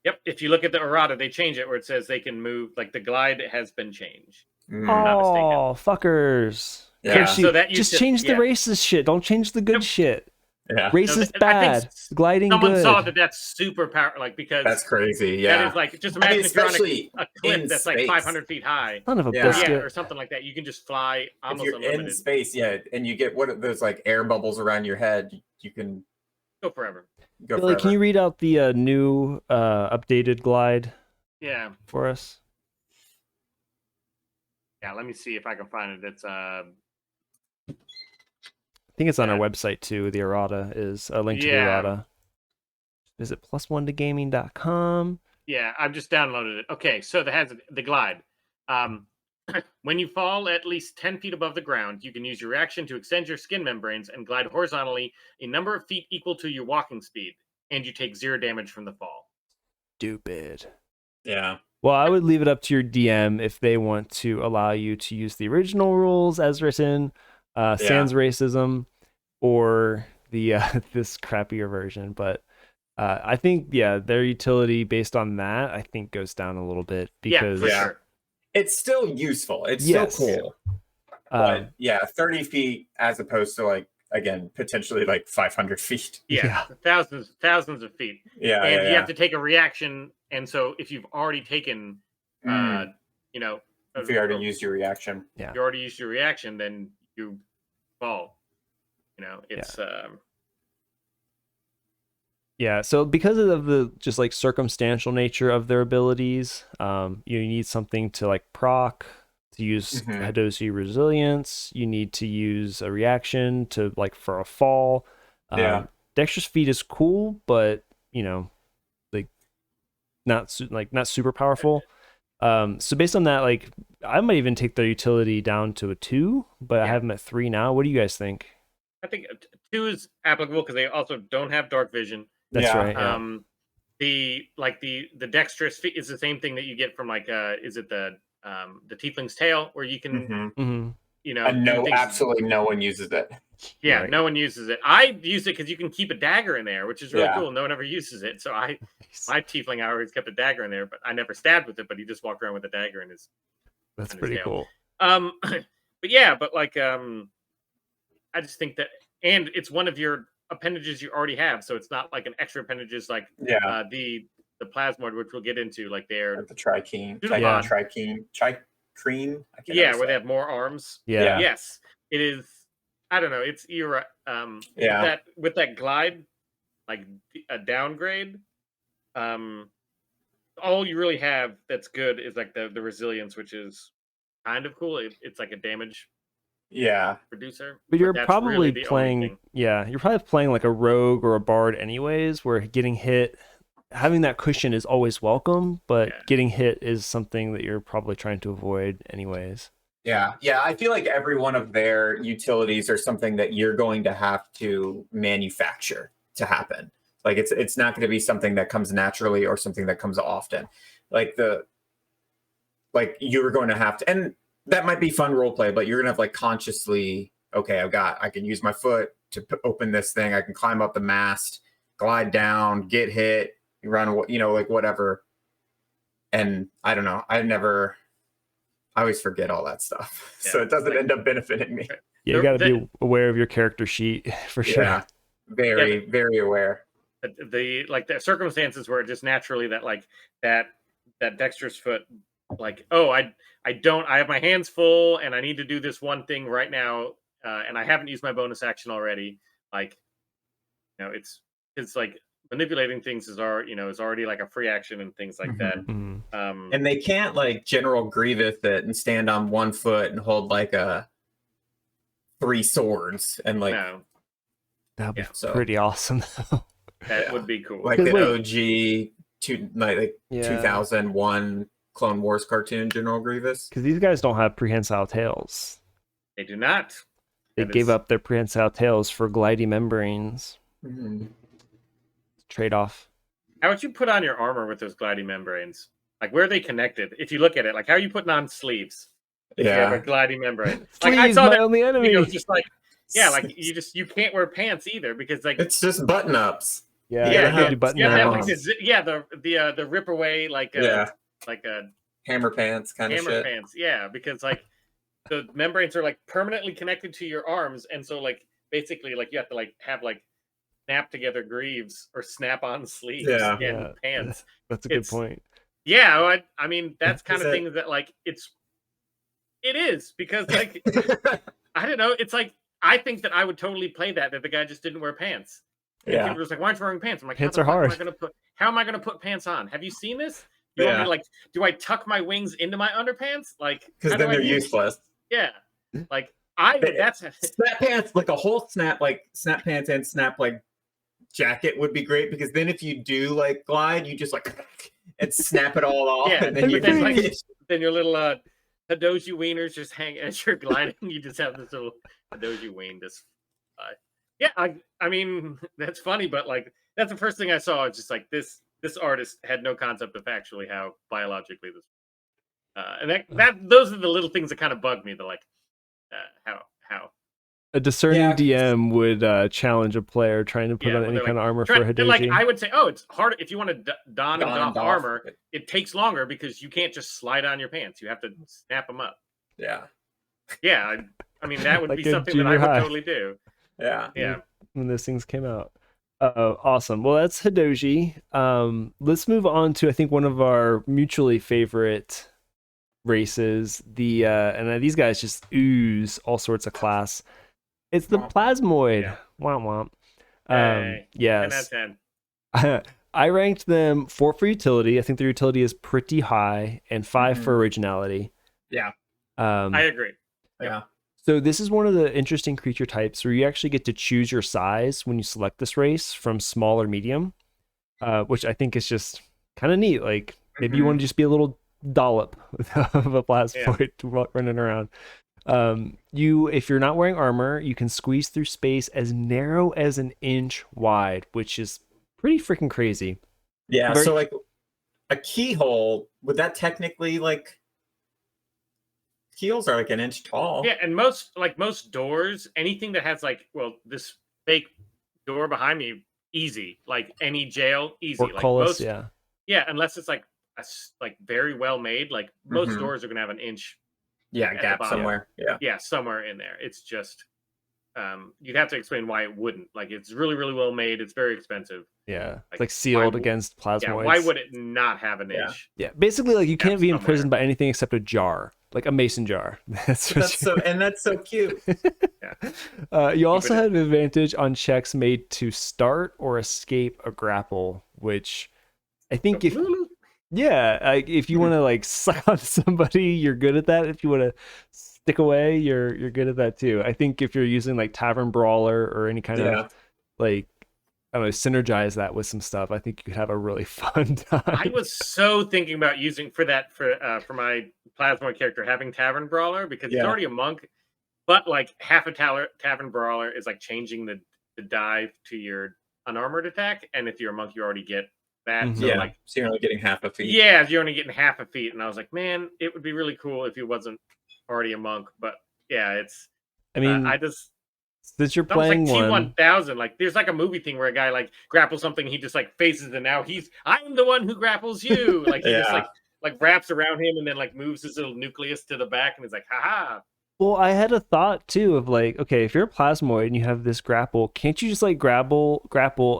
[SPEAKER 3] Yep. If you look at the errata, they change it where it says they can move. Like the glide has been changed.
[SPEAKER 1] Oh, fuckers!
[SPEAKER 2] Yeah.
[SPEAKER 3] So that
[SPEAKER 1] just change the racist shit. Don't change the good shit.
[SPEAKER 2] Yeah.
[SPEAKER 1] Racist bad. Gliding
[SPEAKER 3] someone
[SPEAKER 1] good.
[SPEAKER 3] Saw that's super power, like because
[SPEAKER 2] that's crazy. Yeah.
[SPEAKER 3] That is like just imagine if you're on a cliff that's like 500 feet high.
[SPEAKER 1] Son of a biscuit.
[SPEAKER 3] Or something like that. You can just fly almost
[SPEAKER 2] if you're
[SPEAKER 3] unlimited.
[SPEAKER 2] in space, and you get what those like air bubbles around your head. You can
[SPEAKER 3] go forever.
[SPEAKER 1] Billy, can you read out the new updated glide?
[SPEAKER 3] Yeah.
[SPEAKER 1] For us.
[SPEAKER 3] Yeah, let me see if I can find it. It's
[SPEAKER 1] I think it's on our website too. The errata is a link to the errata. Visit +1togaming.com.
[SPEAKER 3] Yeah, I've just downloaded it. Okay, so that has the glide. When you fall at least 10 feet above the ground, you can use your reaction to extend your skin membranes and glide horizontally a number of feet equal to your walking speed, and you take 0 damage from the fall.
[SPEAKER 1] Stupid.
[SPEAKER 2] Yeah.
[SPEAKER 1] Well, I would leave it up to your DM if they want to allow you to use the original rules as written, sans racism, or the this crappier version. But I think their utility based on that I think goes down a little bit because
[SPEAKER 3] sure.
[SPEAKER 2] It's still useful. It's still cool. But 30 feet as opposed to like again potentially like 500 feet.
[SPEAKER 3] Yeah. thousands of feet.
[SPEAKER 2] Yeah,
[SPEAKER 3] and you have to take a reaction, and so if you've already taken, you know,
[SPEAKER 2] if you already used your reaction,
[SPEAKER 3] if you already used your reaction, then you fall. You know, it's
[SPEAKER 1] so because of the just like circumstantial nature of their abilities, you need something to like proc, to use Hadoshi resilience. You need to use a reaction to like for a fall. Dexterous feat is cool, but you know, like not super powerful. So based on that, like I might even take their utility down to a 2, but I have them at 3 now. What do you guys think?
[SPEAKER 3] I think 2 is applicable because they also don't have dark vision.
[SPEAKER 1] That's right.
[SPEAKER 3] The dexterous feat is the same thing that you get from like is it the tiefling's tail, where you can you know,
[SPEAKER 2] and absolutely no one uses it.
[SPEAKER 3] Yeah, no one uses it. I use it because you can keep a dagger in there, which is really cool. No one ever uses it, so my tiefling always kept a dagger in there, but I never stabbed with it. But he just walked around with a dagger in his.
[SPEAKER 1] That's pretty cool.
[SPEAKER 3] But like I just think that, and it's one of your appendages you already have, so it's not like an extra appendages like the plasmoid, which we'll get into, like they're
[SPEAKER 2] the trikine, tricrene.
[SPEAKER 3] Where they have more arms. Yes, it is. I don't know. It's with that glide, like a downgrade. All you really have that's good is like the resilience, which is kind of cool. It's like a damage producer.
[SPEAKER 1] But you're probably playing you're probably playing like a rogue or a bard anyways, where getting hit, having that cushion is always welcome, but getting hit is something that you're probably trying to avoid anyways.
[SPEAKER 2] Yeah, I feel like every one of their utilities are something that you're going to have to manufacture to happen. Like it's not going to be something that comes naturally or something that comes often. Like you're going to have to, and that might be fun role play, but you're gonna have like consciously, okay, I can use my foot to open this thing. I can climb up the mast, glide down, get hit, run, like whatever. And I don't know. I always forget all that stuff, so it doesn't end up benefiting me.
[SPEAKER 1] Yeah, you got to be aware of your character sheet for sure.
[SPEAKER 2] Yeah, very, very aware.
[SPEAKER 3] The circumstances where it just naturally that dexterous foot, like, oh, I have my hands full and I need to do this one thing right now, and I haven't used my bonus action already. Like, you know, it's like manipulating things is already like a free action and things like that.
[SPEAKER 2] And they can't like General Grievous it and stand on one foot and hold like 3 swords and like
[SPEAKER 1] that'd be pretty awesome though.
[SPEAKER 3] That would be cool.
[SPEAKER 2] Like the OG 2001 Clone Wars cartoon General Grievous.
[SPEAKER 1] Because these guys don't have prehensile tails.
[SPEAKER 3] They do not.
[SPEAKER 1] They gave up their prehensile tails for glidey membranes. Trade-off.
[SPEAKER 3] How would you put on your armor with those glidey membranes? Like, where are they connected? If you look at it, like, how are you putting on sleeves? If you have a glidey membrane. Like,
[SPEAKER 1] I saw that only enemy.
[SPEAKER 3] It was just like, like you can't wear pants either because like
[SPEAKER 2] it's just button ups.
[SPEAKER 1] The
[SPEAKER 3] rip away like a
[SPEAKER 2] hammer pants kind of shit.
[SPEAKER 3] Hammer pants, because like the membranes are like permanently connected to your arms, and so like basically like you have to like have like snap together greaves or snap on sleeves and pants.
[SPEAKER 1] That's a good point.
[SPEAKER 3] Yeah, I mean that's kind of things that like it is because like I don't know. It's like I think that I would totally play that the guy just didn't wear pants. And people were just like, "Why aren't you wearing pants?" I'm like,
[SPEAKER 1] "Pants are hard.
[SPEAKER 3] How am I gonna put pants on? Have you seen this? You want me to, like, do I tuck my wings into my underpants? Like,
[SPEAKER 2] because then they're useless.
[SPEAKER 3] Yeah, like that's
[SPEAKER 2] snap pants, like a whole snap pants and snap like jacket would be great because then if you do like glide, you just like and snap it all off.
[SPEAKER 3] Yeah,
[SPEAKER 2] and then
[SPEAKER 3] then your little Hadoshi wieners just hang as you're gliding. You just have this little Hadoshi wien just. I mean that's funny, but like that's the first thing I saw. It's just like this this artist had no concept of actually how biologically this. And those are the little things that kind of bug me. The like, how
[SPEAKER 1] a discerning DM would challenge a player trying to put on any kind of armor for Hidoji.
[SPEAKER 3] Like I would say, oh, it's hard if you want to don and doff armor. It takes longer because you can't just slide on your pants. You have to snap them up.
[SPEAKER 2] Yeah.
[SPEAKER 3] Yeah, I mean that would
[SPEAKER 1] like
[SPEAKER 3] be something that I would totally do.
[SPEAKER 2] Yeah.
[SPEAKER 1] When those things came out. Awesome. Well, that's Hidoji. Let's move on to I think one of our mutually favorite races. And these guys just ooze all sorts of class. It's the Plasmoid.
[SPEAKER 3] Yeah.
[SPEAKER 1] Womp womp. Yes.
[SPEAKER 3] 10 out of 10.
[SPEAKER 1] I ranked them 4 for utility. I think their utility is pretty high, and 5 for originality.
[SPEAKER 2] Yeah.
[SPEAKER 3] I agree.
[SPEAKER 2] Yeah.
[SPEAKER 1] So this is one of the interesting creature types where you actually get to choose your size when you select this race from small or medium, which I think is just kind of neat. Like maybe you want to just be a little dollop of a Plasmoid running around. If you're not wearing armor, you can squeeze through space as narrow as an inch wide, which is pretty freaking crazy.
[SPEAKER 2] Yeah. So like a keyhole, would that technically like keyholes are like an inch tall?
[SPEAKER 3] Yeah, and most doors, anything that has like, well, this fake door behind me, easy. Like any jail, easy. Like most, yeah, unless it's like very well made. Like most doors are gonna have an inch.
[SPEAKER 2] Yeah, gap somewhere.
[SPEAKER 3] Yeah, somewhere in there. It's just you'd have to explain why it wouldn't. Like it's really, really well made. It's very expensive.
[SPEAKER 1] Yeah, it's like sealed against Plasmoids.
[SPEAKER 3] Yeah, why would it not have an inch?
[SPEAKER 1] Yeah, basically, like you can't be imprisoned by anything except a jar, like a mason jar.
[SPEAKER 2] That's so cute.
[SPEAKER 1] You also have an advantage on checks made to start or escape a grapple, which I think if you want to like suck on somebody, you're good at that. If you want to stick away, you're good at that too. I think if you're using like Tavern Brawler or any kind of like, I don't know, synergize that with some stuff, I think you could have a really fun time.
[SPEAKER 3] I was so thinking about using for my Plasmoid character having Tavern Brawler because he's already a monk, but like half a Tavern Brawler is like changing the dive to your unarmored attack, and if you're a monk, you already get that. So
[SPEAKER 2] so you're only getting half a feat.
[SPEAKER 3] Yeah, you're only getting half a feat, and I was like, man, it would be really cool if he wasn't already a monk. But yeah, it's. I mean, I just.
[SPEAKER 1] Since you're playing
[SPEAKER 3] like T1000, like there's like a movie thing where a guy like grapples something, he just like faces it. Now I'm the one who grapples you. Like he just like wraps around him and then like moves his little nucleus to the back and he's like, haha.
[SPEAKER 1] Well, I had a thought too of like, okay, if you're a Plasmoid and you have this grapple, can't you just like grapple,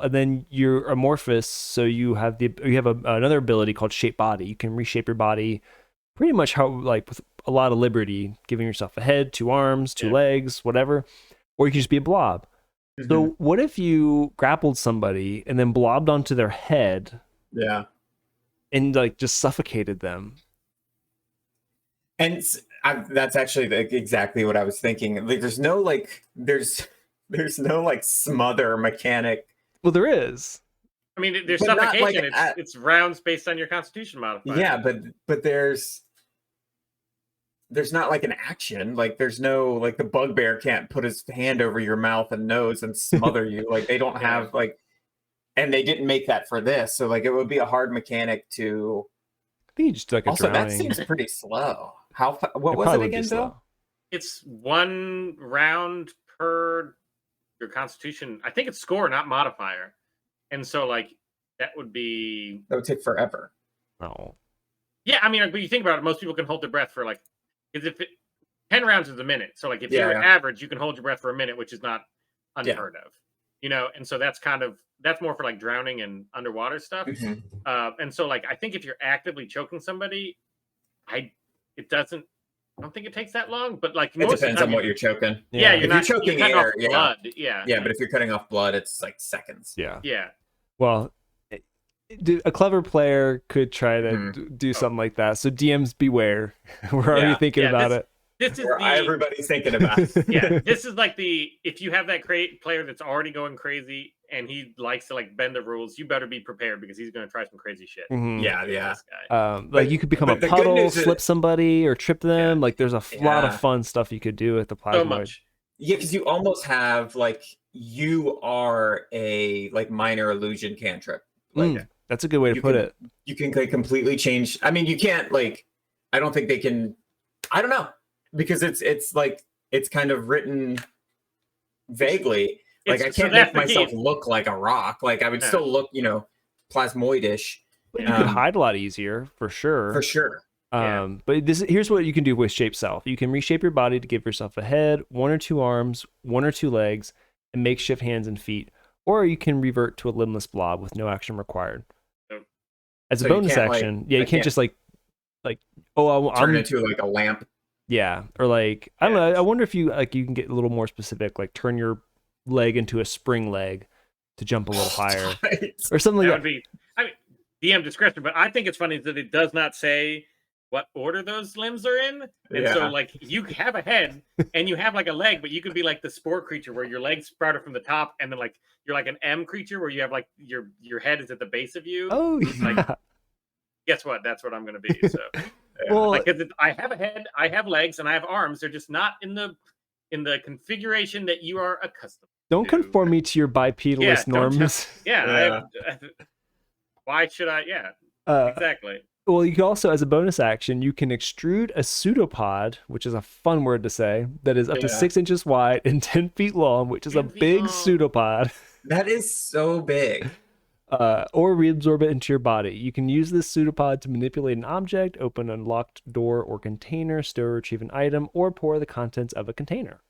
[SPEAKER 1] and then you're amorphous, so you have another ability called Shape Body. You can reshape your body pretty much with a lot of liberty, giving yourself a head, 2 arms, 2 legs, whatever. Or you can just be a blob. So what if you grappled somebody and then blobbed onto their head?
[SPEAKER 2] Yeah.
[SPEAKER 1] And like just suffocated them.
[SPEAKER 2] And that's actually exactly what I was thinking. Like, there's no smother mechanic.
[SPEAKER 1] Well, there is.
[SPEAKER 3] I mean, there's suffocation. It's rounds based on your Constitution modifier.
[SPEAKER 2] Yeah, but there's not like an action. Like there's no like the bugbear can't put his hand over your mouth and nose and smother you. Like they don't have like, and they didn't make that for this. So like it would be a hard mechanic to.
[SPEAKER 1] I think you just like
[SPEAKER 2] also drowning. That seems pretty slow. What was it again, Bill?
[SPEAKER 3] It's 1 round per your Constitution. I think it's score, not modifier. And so like that would
[SPEAKER 2] take forever.
[SPEAKER 1] Oh.
[SPEAKER 3] Yeah, I mean, but you think about it, most people can hold their breath for like. Because 10 rounds is a minute. So like if you're average, you can hold your breath for a minute, which is not unheard of. And so that's more for like drowning and underwater stuff. And so like I think if you're actively choking somebody, I don't think it takes that long, but like
[SPEAKER 2] it depends on what you're choking.
[SPEAKER 3] Yeah,
[SPEAKER 2] you're choking air,
[SPEAKER 3] blood. Yeah.
[SPEAKER 2] Yeah, but if you're cutting off blood, it's like seconds.
[SPEAKER 1] Yeah.
[SPEAKER 3] Yeah.
[SPEAKER 1] Well, a clever player could try to do something like that. So DMs beware. We're already thinking about it.
[SPEAKER 3] This is
[SPEAKER 2] everybody's thinking about it.
[SPEAKER 3] Yeah, this is like if you have that player that's already going crazy and he likes to like bend the rules, you better be prepared because he's going to try some crazy shit.
[SPEAKER 2] Yeah.
[SPEAKER 1] Like you could become a puddle, slip somebody, or trip them. Like there's a lot of fun stuff you could do with the Plasmoid.
[SPEAKER 3] So much.
[SPEAKER 2] Yeah, because you almost have like you are a like minor illusion cantrip. Like
[SPEAKER 1] That's a good way to put it.
[SPEAKER 2] You can like completely change. I mean, you can't like. I don't think they can. I don't know, because it's like it's kind of written vaguely. Like I can't make myself look like a rock. Like I would still look, plasmoidish.
[SPEAKER 1] But you could hide a lot easier, for sure.
[SPEAKER 2] For sure.
[SPEAKER 1] But here's what you can do with Shape Self. You can reshape your body to give yourself a head, 1 or 2 arms, 1 or 2 legs, and makeshift hands and feet. Or you can revert to a limbless blob with no action required. As a bonus action, you can't just like
[SPEAKER 2] turn into like a lamp.
[SPEAKER 1] Yeah, or like I don't know. I wonder if you can get a little more specific, like turn your leg into a spring leg to jump a little higher, or something like that.
[SPEAKER 3] Would be, I mean, DM discretion, but I think it's funny that it does not say what order those limbs are in, and so like you have a head and you have like a leg, but you could be like the spore creature where your legs sprouted from the top, and then like you're like an M creature where you have like your head is at the base of you.
[SPEAKER 1] Oh, yeah.
[SPEAKER 3] Like, guess what? That's what I'm going to be. So, well, like, I have a head, I have legs, and I have arms. They're just not in the configuration that you are accustomed.
[SPEAKER 1] Don't conform me to your bipedalist norms.
[SPEAKER 3] Why should I? Yeah, exactly.
[SPEAKER 1] Well, you can also, as a bonus action, you can extrude a pseudopod, which is a fun word to say, that is up to 6 inches wide and 10 feet long, which is a big pseudopod.
[SPEAKER 2] That is so big.
[SPEAKER 1] Or reabsorb it into your body. You can use this pseudopod to manipulate an object, open a locked door or container, store or retrieve an item, or pour the contents of a container.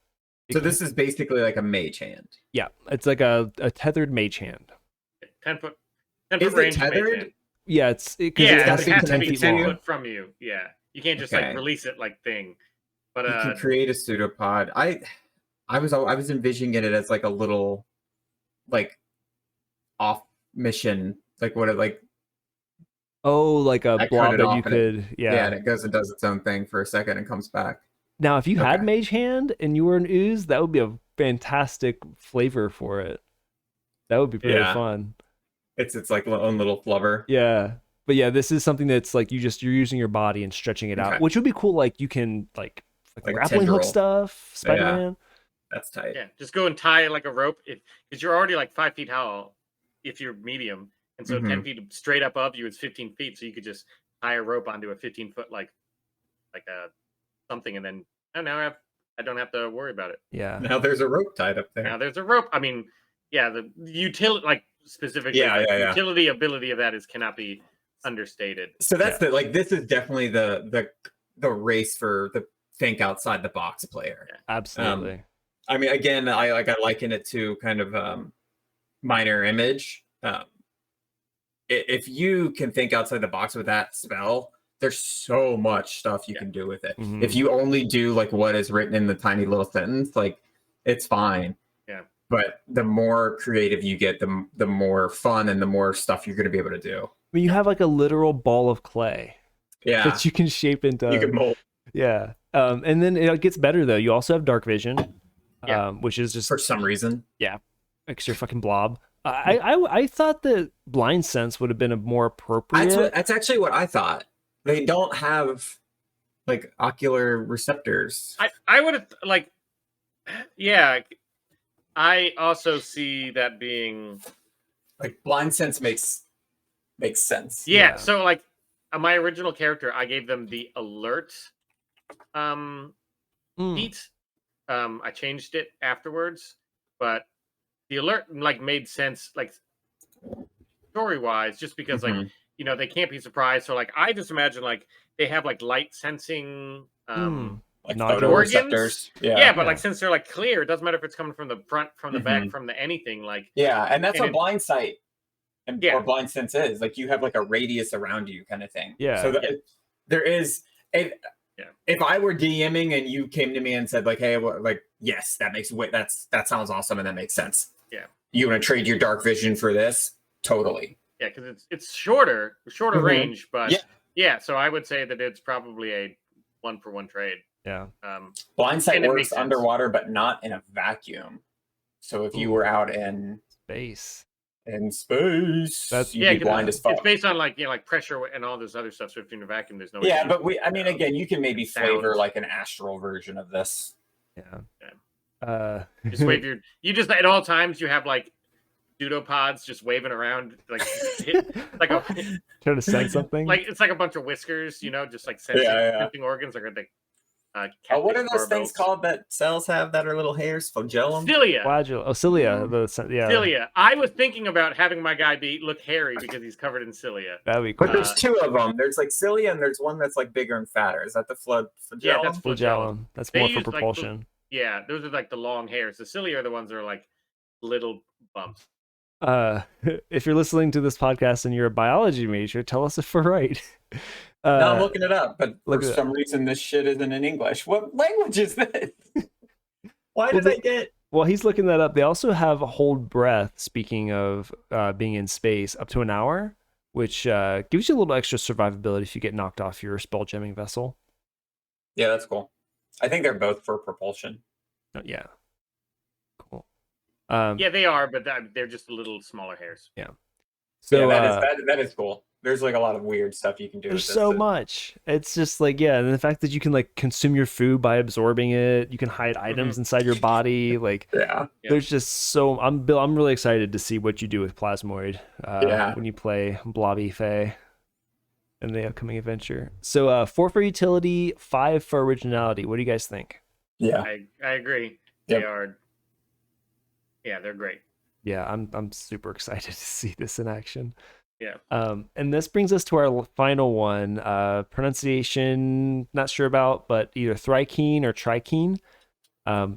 [SPEAKER 2] This is basically like a mage hand.
[SPEAKER 1] Yeah, it's like a tethered mage hand.
[SPEAKER 3] 10 foot
[SPEAKER 2] is
[SPEAKER 3] range.
[SPEAKER 2] It tethered?
[SPEAKER 1] Yeah, it's
[SPEAKER 3] it has to be 10 foot from you. Yeah, you can't just like release it like thing. But
[SPEAKER 2] you can create a pseudopod. I was envisioning it as like a little, like, off mission, like what it like.
[SPEAKER 1] Oh, like a blob that you could,
[SPEAKER 2] and it goes and does its own thing for a second and comes back.
[SPEAKER 1] Now, if you had Mage Hand and you were an ooze, that would be a fantastic flavor for it. That would be pretty fun.
[SPEAKER 2] It's like own little flubber.
[SPEAKER 1] Yeah. But yeah, this is something that's like you're using your body and stretching it out, which would be cool. Like you can like grappling hook stuff, Spider-Man.
[SPEAKER 2] That's tight.
[SPEAKER 3] Yeah, just go and tie like a rope because you're already like 5 feet tall if you're medium, and so 10 feet straight up above you is 15 feet. So you could just tie a rope onto a 15-foot like a something, and then now I don't have to worry about it.
[SPEAKER 1] Yeah.
[SPEAKER 2] Now there's a rope tied up there.
[SPEAKER 3] Now there's a rope. I mean, the utility, like specifically, utility ability of that cannot be understated.
[SPEAKER 2] So that's this is definitely the race for the think outside the box player.
[SPEAKER 1] Yeah. Absolutely.
[SPEAKER 2] I mean, again, I liken it to kind of minor image. If you can think outside the box with that spell, there's so much stuff you can do with it. Mm-hmm. If you only do like what is written in the tiny little sentence, like it's fine.
[SPEAKER 3] Yeah.
[SPEAKER 2] But the more creative you get, the more fun and the more stuff you're going to be able to do.
[SPEAKER 1] I mean, you have like a literal ball of clay.
[SPEAKER 2] Yeah.
[SPEAKER 1] That you can shape into.
[SPEAKER 2] You can mold.
[SPEAKER 1] Yeah. And then it gets better though. You also have dark vision, which is just
[SPEAKER 2] for some reason.
[SPEAKER 1] Yeah. Extra fucking blob. I thought that blind sense would have been a more appropriate.
[SPEAKER 2] That's actually what I thought. They don't have like ocular receptors.
[SPEAKER 3] I would have like, I also see that being
[SPEAKER 2] like blind sense makes sense.
[SPEAKER 3] Yeah. So like my original character, I gave them the alert feat. I changed it afterwards, but the alert like made sense like story wise, just because like they can't be surprised. So like I just imagine like they have like light sensing
[SPEAKER 2] like photoreceptors.
[SPEAKER 3] But like since they're like clear, it doesn't matter if it's coming from the front, from the back, from the anything. Like
[SPEAKER 2] and that's what blind sight or blind sense is. Like you have like a radius around you kind of thing.
[SPEAKER 1] Yeah.
[SPEAKER 2] So there is if I were DMing and you came to me and said like, hey, like yes, that sounds awesome and that makes sense.
[SPEAKER 3] Yeah.
[SPEAKER 2] You want to trade your dark vision for this? Totally.
[SPEAKER 3] Yeah, because it's shorter range, but so I would say that it's probably a 1-for-1 trade.
[SPEAKER 1] Yeah.
[SPEAKER 2] Blind sight works underwater, but not in a vacuum. So if you were out in
[SPEAKER 1] space,
[SPEAKER 2] you'd be blind as fuck.
[SPEAKER 3] It's based on like like pressure and all this other stuff. So if you're in a vacuum, there's no.
[SPEAKER 2] Yeah, but again, you can maybe flavor like an astral version of this.
[SPEAKER 1] Yeah.
[SPEAKER 3] Just wave you just at all times you have like pseudopods just waving around, like like a
[SPEAKER 1] trying to send something.
[SPEAKER 3] Like it's like a bunch of whiskers, just like sensing organs, like
[SPEAKER 2] what are those things called that cells have that are little hairs? Flagellum?
[SPEAKER 3] Cilia.
[SPEAKER 1] Cilia.
[SPEAKER 3] Cilia. I was thinking about having my guy look hairy because he's covered in cilia.
[SPEAKER 1] That'd be cool.
[SPEAKER 2] But there's two of them. There's like cilia and there's one that's like bigger and fatter. Is that the flagellum?
[SPEAKER 3] Yeah, that's flagellum.
[SPEAKER 1] That's more for propulsion.
[SPEAKER 3] Yeah, those are like the long hairs. The cilia are the ones that are like little bumps.
[SPEAKER 1] If you're listening to this podcast and you're a biology major, tell us if we're right.
[SPEAKER 2] No, I'm looking it up, but for some reason this shit isn't in English. What language is this? Why did I get...
[SPEAKER 1] Well, he's looking that up. They also have hold breath, speaking of being in space, up to an hour, which gives you a little extra survivability if you get knocked off your spelljamming vessel.
[SPEAKER 2] Yeah, that's cool. I think they're both for propulsion.
[SPEAKER 1] Oh, yeah. Cool.
[SPEAKER 3] Yeah, they are, but they're just a little smaller hairs.
[SPEAKER 1] Yeah.
[SPEAKER 2] So that is cool. There's like a lot of weird stuff you can do.
[SPEAKER 1] There's so much. It's just like, yeah, and the fact that you can like consume your food by absorbing it, you can hide items inside your body. Like, there's just so. I'm really excited to see what you do with Plasmoid when you play Blobby Fae in the upcoming adventure. So 4 for utility, 5 for originality. What do you guys think?
[SPEAKER 3] Yeah, I agree. They are. Yeah, they're great.
[SPEAKER 1] Yeah, I'm super excited to see this in action.
[SPEAKER 3] Yeah.
[SPEAKER 1] And this brings us to our final one. Pronunciation, not sure about, but either Thrykeen or Trikeen.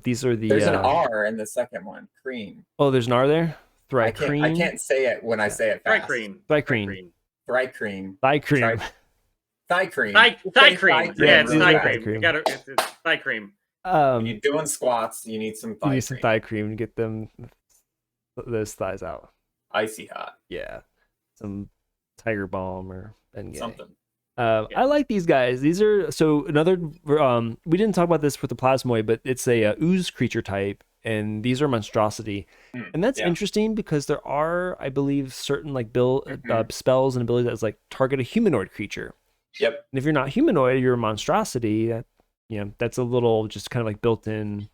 [SPEAKER 1] These are the.
[SPEAKER 2] There's an R in the second one. Cream.
[SPEAKER 1] Oh, there's an R there. Thrykeen.
[SPEAKER 2] I can't say it when I say it fast.
[SPEAKER 3] Thrykeen.
[SPEAKER 1] Thrykeen.
[SPEAKER 2] Thrykeen.
[SPEAKER 1] Thrykeen.
[SPEAKER 3] Thigh cream. Yeah, it's thigh cream. You got it's thigh cream.
[SPEAKER 2] When you're doing squats, you need some thigh cream.
[SPEAKER 1] You need some thigh cream to get those thighs out.
[SPEAKER 2] Icy hot.
[SPEAKER 1] Yeah. Some Tiger Balm or
[SPEAKER 2] something.
[SPEAKER 1] I like these guys. These are another. We didn't talk about this with the Plasmoid, but it's a ooze creature type, and these are monstrosity, and that's interesting because there are, I believe, certain like spells and abilities that like target a humanoid creature.
[SPEAKER 2] Yep.
[SPEAKER 1] And if you're not humanoid, you're a monstrosity. That's a little just kind of like built in,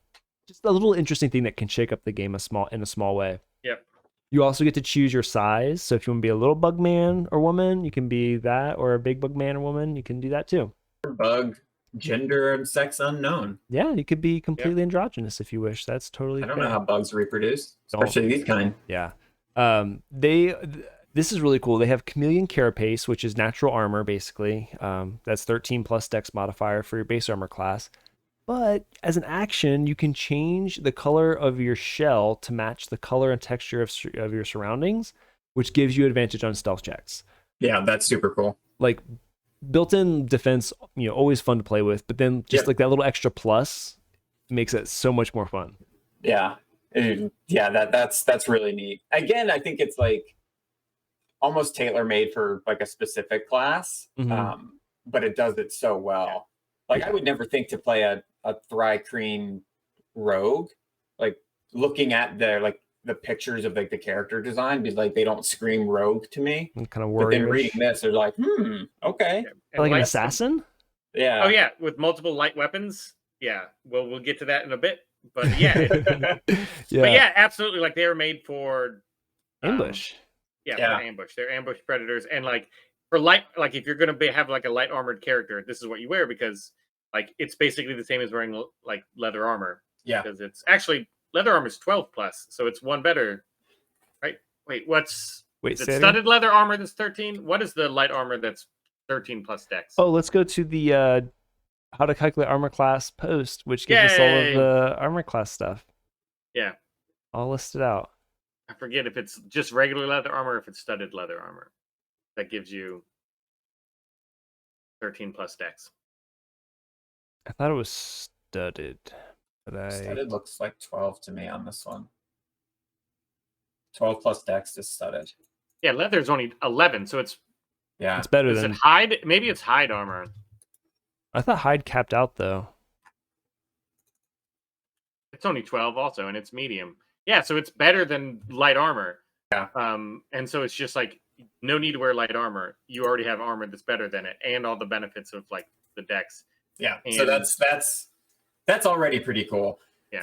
[SPEAKER 1] just a little interesting thing that can shake up the game in a small way.
[SPEAKER 3] Yep.
[SPEAKER 1] You also get to choose your size. So if you want to be a little bug man or woman, you can be that, or a big bug man or woman, you can do that too.
[SPEAKER 2] Bug, gender, and sex unknown.
[SPEAKER 1] Yeah, you could be completely androgynous if you wish. That's totally.
[SPEAKER 2] I don't know how bugs reproduce, especially these kind.
[SPEAKER 1] Yeah. This is really cool. They have Chameleon Carapace, which is natural armor, basically. That's 13 plus Dex modifier for your base armor class. But as an action, you can change the color of your shell to match the color and texture of your surroundings, which gives you advantage on stealth checks.
[SPEAKER 2] Yeah, that's super cool.
[SPEAKER 1] Like built-in defense, always fun to play with. But then just like that little extra plus makes it so much more fun.
[SPEAKER 2] Yeah, that's really neat. Again, I think it's like almost tailor-made for like a specific class, but it does it so well. Like I would never think to play a Thrykeen rogue, like looking at the pictures of like the character design, because like they don't scream rogue to me.
[SPEAKER 1] I'm kind of worried.
[SPEAKER 2] But then reading this, they're like, okay,
[SPEAKER 1] like an assassin.
[SPEAKER 2] Yeah.
[SPEAKER 3] Oh yeah, with multiple light weapons. Yeah. Well, we'll get to that in a bit. But yeah, But yeah, absolutely. Like they were made for
[SPEAKER 1] ambush.
[SPEAKER 3] For ambush. They're ambush predators, and like for light, like if you're gonna have like a light armored character, this is what you wear, because like it's basically the same as wearing like leather armor.
[SPEAKER 2] Yeah.
[SPEAKER 3] Because it's actually leather armor is 12 plus, so it's one better, right? Wait, is it studded leather armor that's 13? What is the light armor that's 13 plus Dex?
[SPEAKER 1] Oh, let's go to the how to calculate armor class post, which gives us all of the armor class stuff.
[SPEAKER 3] Yeah.
[SPEAKER 1] All listed out.
[SPEAKER 3] I forget if it's just regular leather armor or if it's studded leather armor. That gives you 13 plus Dex.
[SPEAKER 1] I thought it was studded.
[SPEAKER 2] Studded looks like 12 to me on this one. 12 plus Dex is studded.
[SPEAKER 3] Yeah, leather's only 11, so it's
[SPEAKER 1] better
[SPEAKER 3] than.
[SPEAKER 1] Is
[SPEAKER 3] it hide? Maybe it's hide armor.
[SPEAKER 1] I thought hide capped out though.
[SPEAKER 3] It's only 12 also, and it's medium. Yeah, so it's better than light armor.
[SPEAKER 2] Yeah.
[SPEAKER 3] And so it's just like no need to wear light armor. You already have armor that's better than it, and all the benefits of like the Dex.
[SPEAKER 2] Yeah. And so that's already pretty cool.
[SPEAKER 3] Yeah.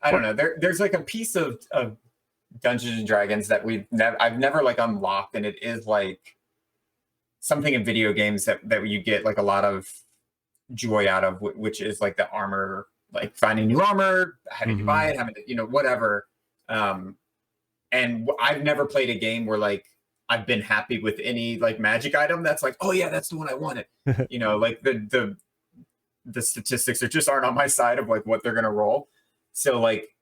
[SPEAKER 2] I don't know. There's like a piece of Dungeons and Dragons that I've never like unlocked, and it is like something in video games that you get like a lot of joy out of, which is like the armor, like finding new armor, having to buy it, having to, whatever. And I've never played a game where like I've been happy with any like magic item that's like, oh yeah, that's the one I wanted. Like the statistics are just aren't on my side of like what they're gonna roll. So like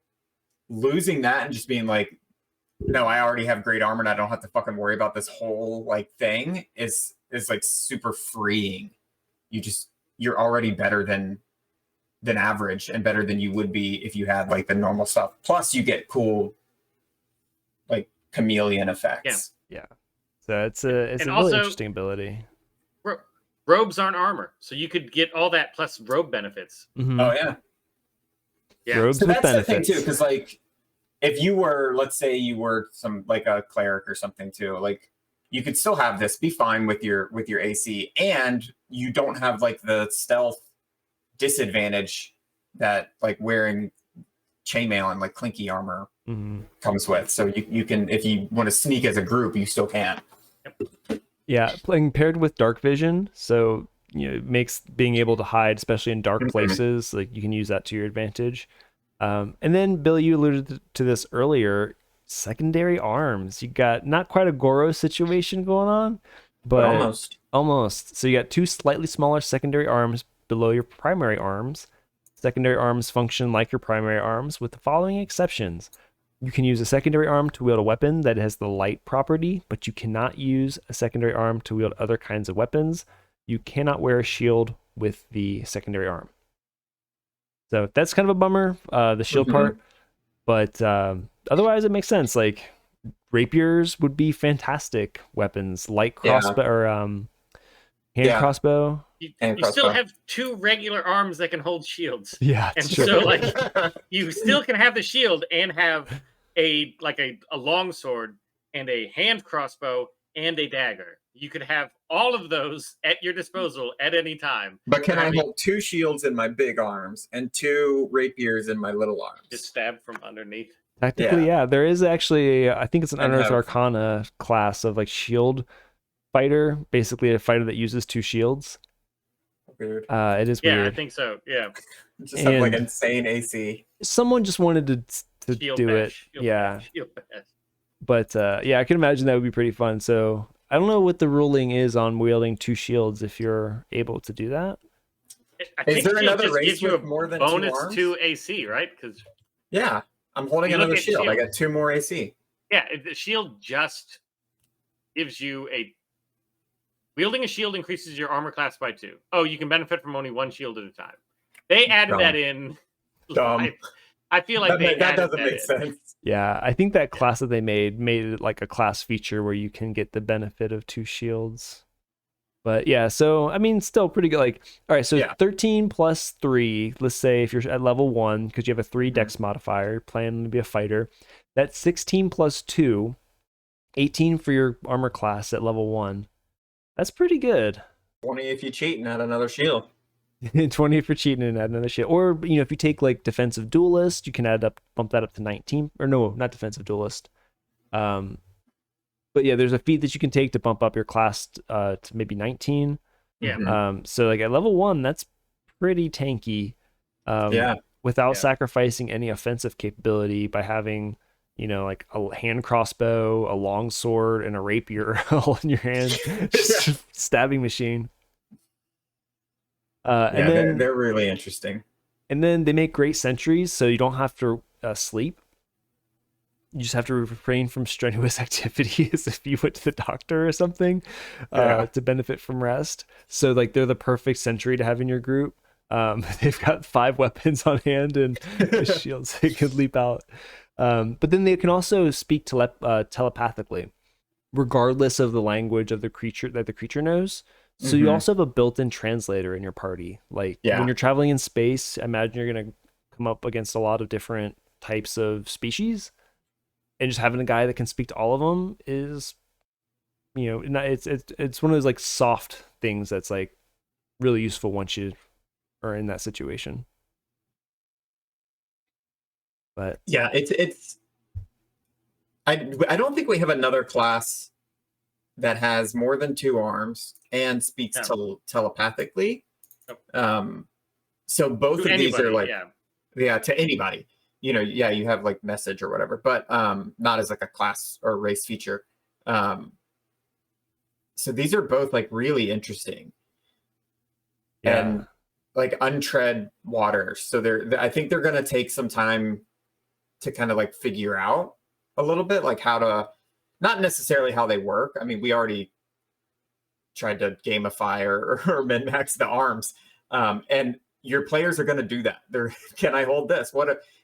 [SPEAKER 2] losing that and just being like, no, I already have great armor and I don't have to fucking worry about this whole like thing is like super freeing. You're already better than average and better than you would be if you had like the normal stuff. Plus you get cool like chameleon effects.
[SPEAKER 1] Yeah. So it's a really interesting ability.
[SPEAKER 3] Robes aren't armor, so you could get all that plus robe benefits.
[SPEAKER 2] Oh yeah.
[SPEAKER 1] Robes
[SPEAKER 2] so
[SPEAKER 1] with
[SPEAKER 2] that's
[SPEAKER 1] benefits.
[SPEAKER 2] The thing too, because like if you were, let's say you were some like a cleric or something too, like you could still have this be fine with your AC, and you don't have like the stealth disadvantage that like wearing chainmail and like clinky armor comes with. So you can, if you want to sneak as a group, you still can.
[SPEAKER 1] Yeah, playing paired with dark vision, so it makes being able to hide, especially in dark places, like you can use that to your advantage. And then Bill, you alluded to this earlier, secondary arms. You got not quite a Goro situation going on, but almost. So you got two slightly smaller secondary arms below your primary arms. Secondary arms function like your primary arms with the following exceptions. You can use a secondary arm to wield a weapon that has the light property, but you cannot use a secondary arm to wield other kinds of weapons. You cannot wear a shield with the secondary arm. So that's kind of a bummer, the shield part. But otherwise, it makes sense. Like rapiers would be fantastic weapons, light crossbow or hand crossbow.
[SPEAKER 3] You still have two regular arms that can hold shields.
[SPEAKER 1] Yeah,
[SPEAKER 3] and so like you still can have the shield and have a long sword and a hand crossbow and a dagger. You could have all of those at your disposal at any time.
[SPEAKER 2] But can I hold two shields in my big arms and two rapiers in my little arms?
[SPEAKER 3] Just stab from underneath.
[SPEAKER 1] Technically, yeah. There is actually, I think it's an Unearthed Arcana class of like shield fighter, basically a fighter that uses two shields.
[SPEAKER 2] Weird.
[SPEAKER 1] It is weird.
[SPEAKER 3] Yeah, I think so. Yeah.
[SPEAKER 2] Just have like insane AC.
[SPEAKER 1] Someone just wanted to do it. Yeah. But I can imagine that would be pretty fun. So I don't know what the ruling is on wielding two shields if you're able to do that.
[SPEAKER 2] Is there another race with more than
[SPEAKER 3] bonus
[SPEAKER 2] 2 arms?
[SPEAKER 3] to AC, right? Because
[SPEAKER 2] I'm holding another shield. I got 2 more AC.
[SPEAKER 3] Yeah, the shield just gives you wielding a shield increases your armor class by 2. Oh, you can benefit from only 1 shield at a time. They added that in. I feel like that doesn't make sense.
[SPEAKER 1] Yeah, I think that class that they made it like a class feature where you can get the benefit of 2 shields. But yeah, so I mean, still pretty good. Like, all right, so 13 plus 3. Let's say if you're at level 1, because you have a 3 dex modifier, planning to be a fighter, that's 16 plus 2, 18 for your armor class at level 1. That's pretty good.
[SPEAKER 2] 20 if you cheat and add another shield.
[SPEAKER 1] 20 if you're cheating and add another shield. Or if you take like defensive duelist, you can bump that up to 19. Or no, not defensive duelist. But yeah, there's a feat that you can take to bump up your class to maybe 19.
[SPEAKER 3] Yeah.
[SPEAKER 1] So like at level 1, that's pretty tanky. Without sacrificing any offensive capability by having, like a hand crossbow, a long sword, and a rapier all in your hand. Just stabbing machine. And then
[SPEAKER 2] they're really interesting.
[SPEAKER 1] And then they make great sentries, so you don't have to sleep. You just have to refrain from strenuous activities if you went to the doctor or something to benefit from rest. So like they're the perfect sentry to have in your group. They've got 5 weapons on hand and shields they could leap out. But then they can also speak telepathically, regardless of the language of the creature that the creature knows. So you also have a built-in translator in your party. Like when you're traveling in space, I imagine you're going to come up against a lot of different types of species. And just having a guy that can speak to all of them is, it's one of those like soft things that's like really useful once you are in that situation. But
[SPEAKER 2] yeah, it's I don't think we have another class that has more than 2 arms and speaks telepathically. So both of these are like, to anybody. You know, you have like message or whatever, but not as like a class or race feature. So these are both like really interesting. And like untread waters. So I think they're going to take some time to kind of like figure out a little bit like how to, not necessarily how they work. I mean, we already tried to gamify or min-max the arms. And your players are going to do that. Can I hold this?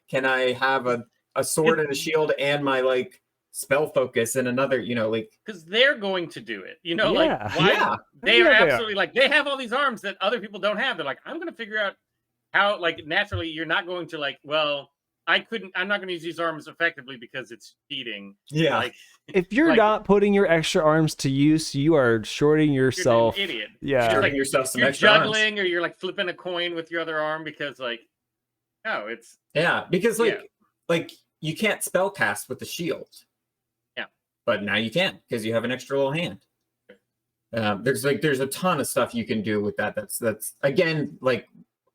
[SPEAKER 2] Can I have a sword and a shield and my like spell focus and another, you know, like,
[SPEAKER 3] because they're going to do it, you know, like why they are absolutely like, they have all these arms that other people don't have. They're like, I'm going to figure out how, like, naturally you're not going to like, well, I'm not going to use these arms effectively because it's cheating.
[SPEAKER 2] Yeah.
[SPEAKER 3] Like,
[SPEAKER 1] if you're not putting your extra arms to use, you are shorting yourself.
[SPEAKER 3] You're an idiot.
[SPEAKER 1] Yeah.
[SPEAKER 3] You're
[SPEAKER 2] like yourself some
[SPEAKER 3] you're
[SPEAKER 2] extra
[SPEAKER 3] juggling
[SPEAKER 2] arms.
[SPEAKER 3] Or you're like flipping a coin with your other arm because like, no, it's.
[SPEAKER 2] Yeah. Because like you can't spell cast with the shield.
[SPEAKER 3] Yeah.
[SPEAKER 2] But now you can because you have an extra little hand. There's a ton of stuff you can do with that. That's again, like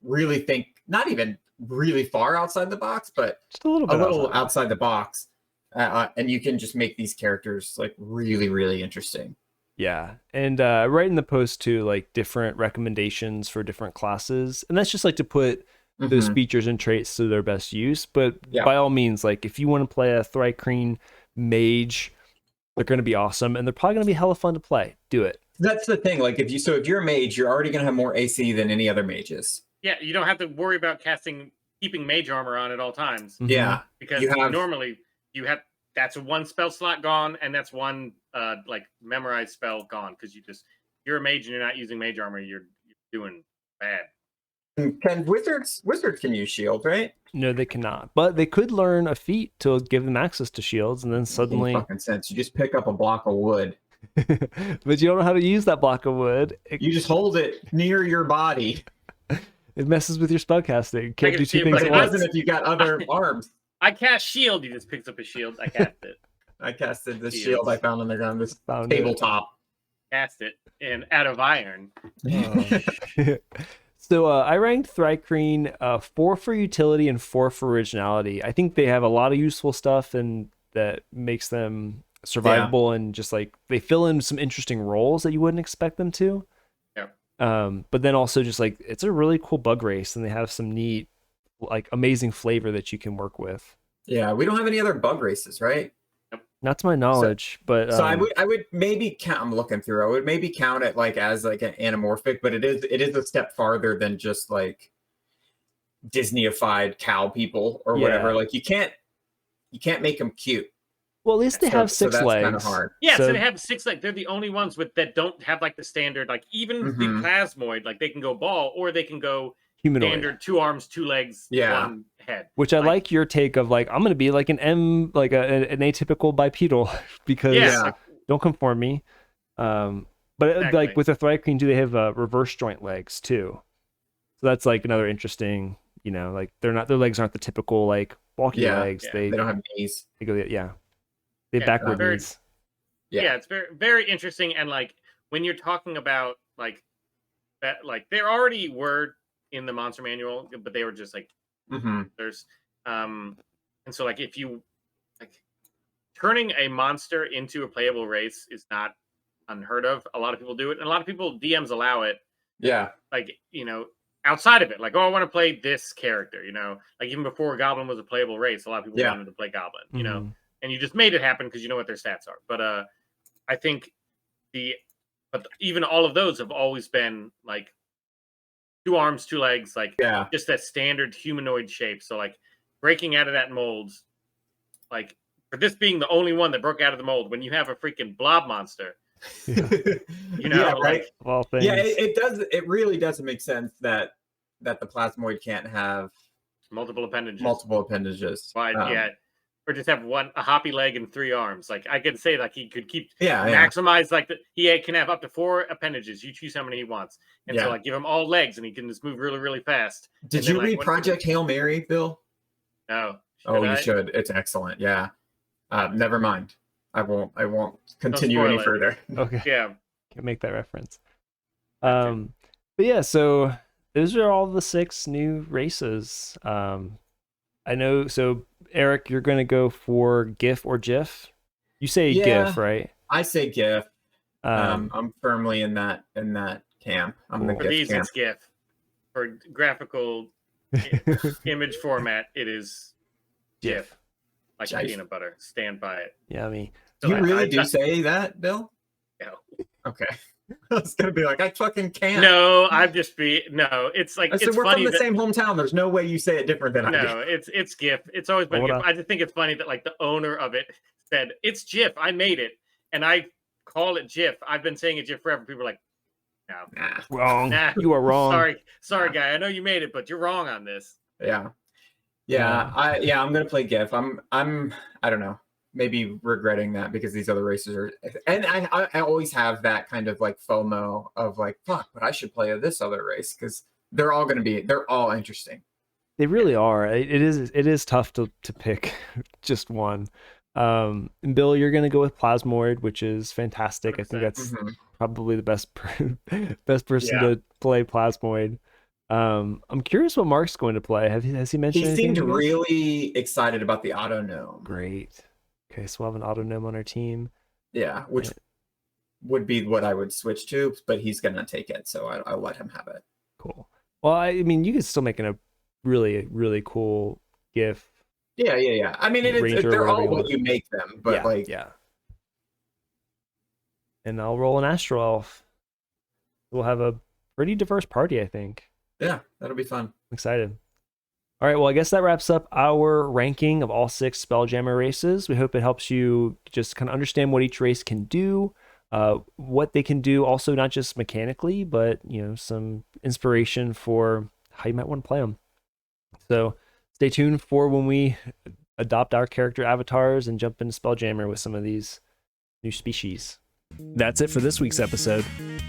[SPEAKER 2] really not even really far outside the box, but
[SPEAKER 1] just a little
[SPEAKER 2] outside the box. And you can just make these characters like really, really interesting.
[SPEAKER 1] Yeah. And right in the post too, like different recommendations for different classes. And that's just like to put those features and traits to their best use. But by all means, like if you want to play a Thri-kreen mage, they're going to be awesome. And they're probably going to be hella fun to play. Do it.
[SPEAKER 2] That's the thing. Like if you're a mage, you're already going to have more AC than any other mages.
[SPEAKER 3] Yeah, you don't have to worry about keeping mage armor on at all times.
[SPEAKER 2] Yeah,
[SPEAKER 3] because normally you have that's one spell slot gone, and that's one like memorized spell gone because you're a mage and you're not using mage armor. You're doing bad.
[SPEAKER 2] Can wizards can use shield, right?
[SPEAKER 1] No, they cannot. But they could learn a feat to give them access to shields, and then suddenly
[SPEAKER 2] fucking sense. You just pick up a block of wood.
[SPEAKER 1] But you don't know how to use that block of wood.
[SPEAKER 2] You just hold it near your body.
[SPEAKER 1] It messes with your spellcasting. Can't do two things
[SPEAKER 2] but
[SPEAKER 1] at
[SPEAKER 2] it
[SPEAKER 1] once.
[SPEAKER 2] doesn't if you got other arms.
[SPEAKER 3] I cast shield. He just picks up a shield. I cast it.
[SPEAKER 2] I casted the shield I found on the ground. This tabletop.
[SPEAKER 3] Cast it out of iron.
[SPEAKER 1] So I ranked Thri-kreen 4 for utility and 4 for originality. I think they have a lot of useful stuff and that makes them survivable and just like they fill in some interesting roles that you wouldn't expect them to. But then also just like it's a really cool bug race and they have some neat, like amazing flavor that you can work with.
[SPEAKER 2] Yeah, we don't have any other bug races, right?
[SPEAKER 1] Not to my knowledge, but
[SPEAKER 2] so I would maybe count. I'm looking through. I would maybe count it like as like an anamorphic, but it is a step farther than just like Disneyified cow people or whatever. Like you can't make them cute.
[SPEAKER 1] Well, at least they have 6 legs.
[SPEAKER 2] Kind of hard.
[SPEAKER 3] Yeah, so they have 6 legs. They're the only ones that don't have like the standard, like even the plasmoid, like they can go ball or they can go humanoid. Standard 2 arms, 2 legs, 1 head.
[SPEAKER 1] Which I like your take of like I'm gonna be like an an atypical bipedal because don't conform me. But like with the Thri-kreen, do they have reverse joint legs too? So that's like another interesting, you know, like their legs aren't the typical like walking legs.
[SPEAKER 2] They don't have knees.
[SPEAKER 1] They go they backward knees.
[SPEAKER 3] Yeah, it's very very interesting. And like when you're talking about like that, like there already were in the monster manual, but they were just like there's and so like if you like turning a monster into a playable race is not unheard of. A lot of people do it, and a lot of people DMs allow it.
[SPEAKER 2] Yeah,
[SPEAKER 3] like you know, outside of it, like I want to play this character. You know, like even before Goblin was a playable race, a lot of people wanted to play Goblin. You know, and you just made it happen because you know what their stats are. But I think even all of those have always been like 2 arms, 2 legs, like just that standard humanoid shape. So like breaking out of that mold, like for this being the only one that broke out of the mold, when you have a freaking blob monster, you know,
[SPEAKER 2] right?
[SPEAKER 1] Well,
[SPEAKER 2] it does. It really doesn't make sense that the plasmoid can't have
[SPEAKER 3] multiple appendages.
[SPEAKER 2] Why?
[SPEAKER 3] Or just have a hoppy leg and 3 arms. Like I could say, like he could keep maximize like he can have up to 4 appendages. You choose how many he wants, and so like give him all legs, and he can just move really really fast.
[SPEAKER 2] Did you read Project Hail Mary, Bill?
[SPEAKER 3] No.
[SPEAKER 2] You should. It's excellent. Yeah. Never mind. I won't continue any further.
[SPEAKER 1] Okay.
[SPEAKER 3] Yeah.
[SPEAKER 1] Can make that reference. But yeah, so those are all the 6 new races. I know. So Eric, you're going to go for GIF or GIF. You say GIF, right?
[SPEAKER 2] I say GIF. I'm firmly in that camp. I'm the
[SPEAKER 3] For
[SPEAKER 2] GIF
[SPEAKER 3] these,
[SPEAKER 2] camp.
[SPEAKER 3] it's GIF. For graphical image format, it is GIF. Like peanut butter. Stand by it.
[SPEAKER 1] Yummy.
[SPEAKER 2] So you really do say that, Bill?
[SPEAKER 3] No.
[SPEAKER 2] Okay. I was gonna be like, I fucking can't.
[SPEAKER 3] No, it's like
[SPEAKER 2] we're
[SPEAKER 3] funny
[SPEAKER 2] from the same hometown. There's no way you say it different than I do.
[SPEAKER 3] No, it's GIF. It's always been GIF. I just think it's funny that like the owner of it said it's GIF. I made it, and I call it GIF. I've been saying it GIF forever. People are like, no,
[SPEAKER 1] wrong. Nah. You are wrong.
[SPEAKER 3] Sorry, guy. I know you made it, but you're wrong on this.
[SPEAKER 2] Yeah. I'm gonna play GIF. I don't know. Maybe regretting that because these other races are, and I always have that kind of like FOMO of like, fuck, but I should play this other race because they're all interesting.
[SPEAKER 1] They really are. It is tough to pick just one. And Bill, you're gonna go with Plasmoid, which is fantastic. 100%. I think that's probably the best person to play Plasmoid. I'm curious what Mark's going to play. Has he mentioned?
[SPEAKER 2] He seemed really excited about the Auto Gnome.
[SPEAKER 1] Great. Okay, so we'll have an Auto Gnome on our team.
[SPEAKER 2] Yeah, which would be what I would switch to, but he's gonna take it, so I'll let him have it.
[SPEAKER 1] Cool. Well, I mean, you can still make a really, really cool GIF.
[SPEAKER 2] Yeah. I mean, they're all what you make them, but
[SPEAKER 1] yeah. And I'll roll an Astro Elf. We'll have a pretty diverse party, I think.
[SPEAKER 2] Yeah, that'll be fun.
[SPEAKER 1] I'm excited. All right, well, I guess that wraps up our ranking of all 6 Spelljammer races. We hope it helps you just kind of understand what each race can do, what they can do, also not just mechanically, but some inspiration for how you might want to play them. So stay tuned for when we adopt our character avatars and jump into Spelljammer with some of these new species. That's it for this week's episode.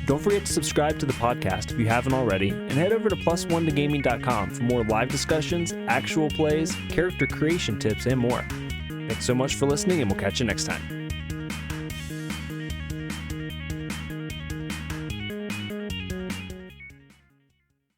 [SPEAKER 1] Don't forget to subscribe to the podcast if you haven't already, and head over to +1togaming.com for more live discussions, actual plays, character creation tips, and more. Thanks so much for listening, and we'll catch you next time.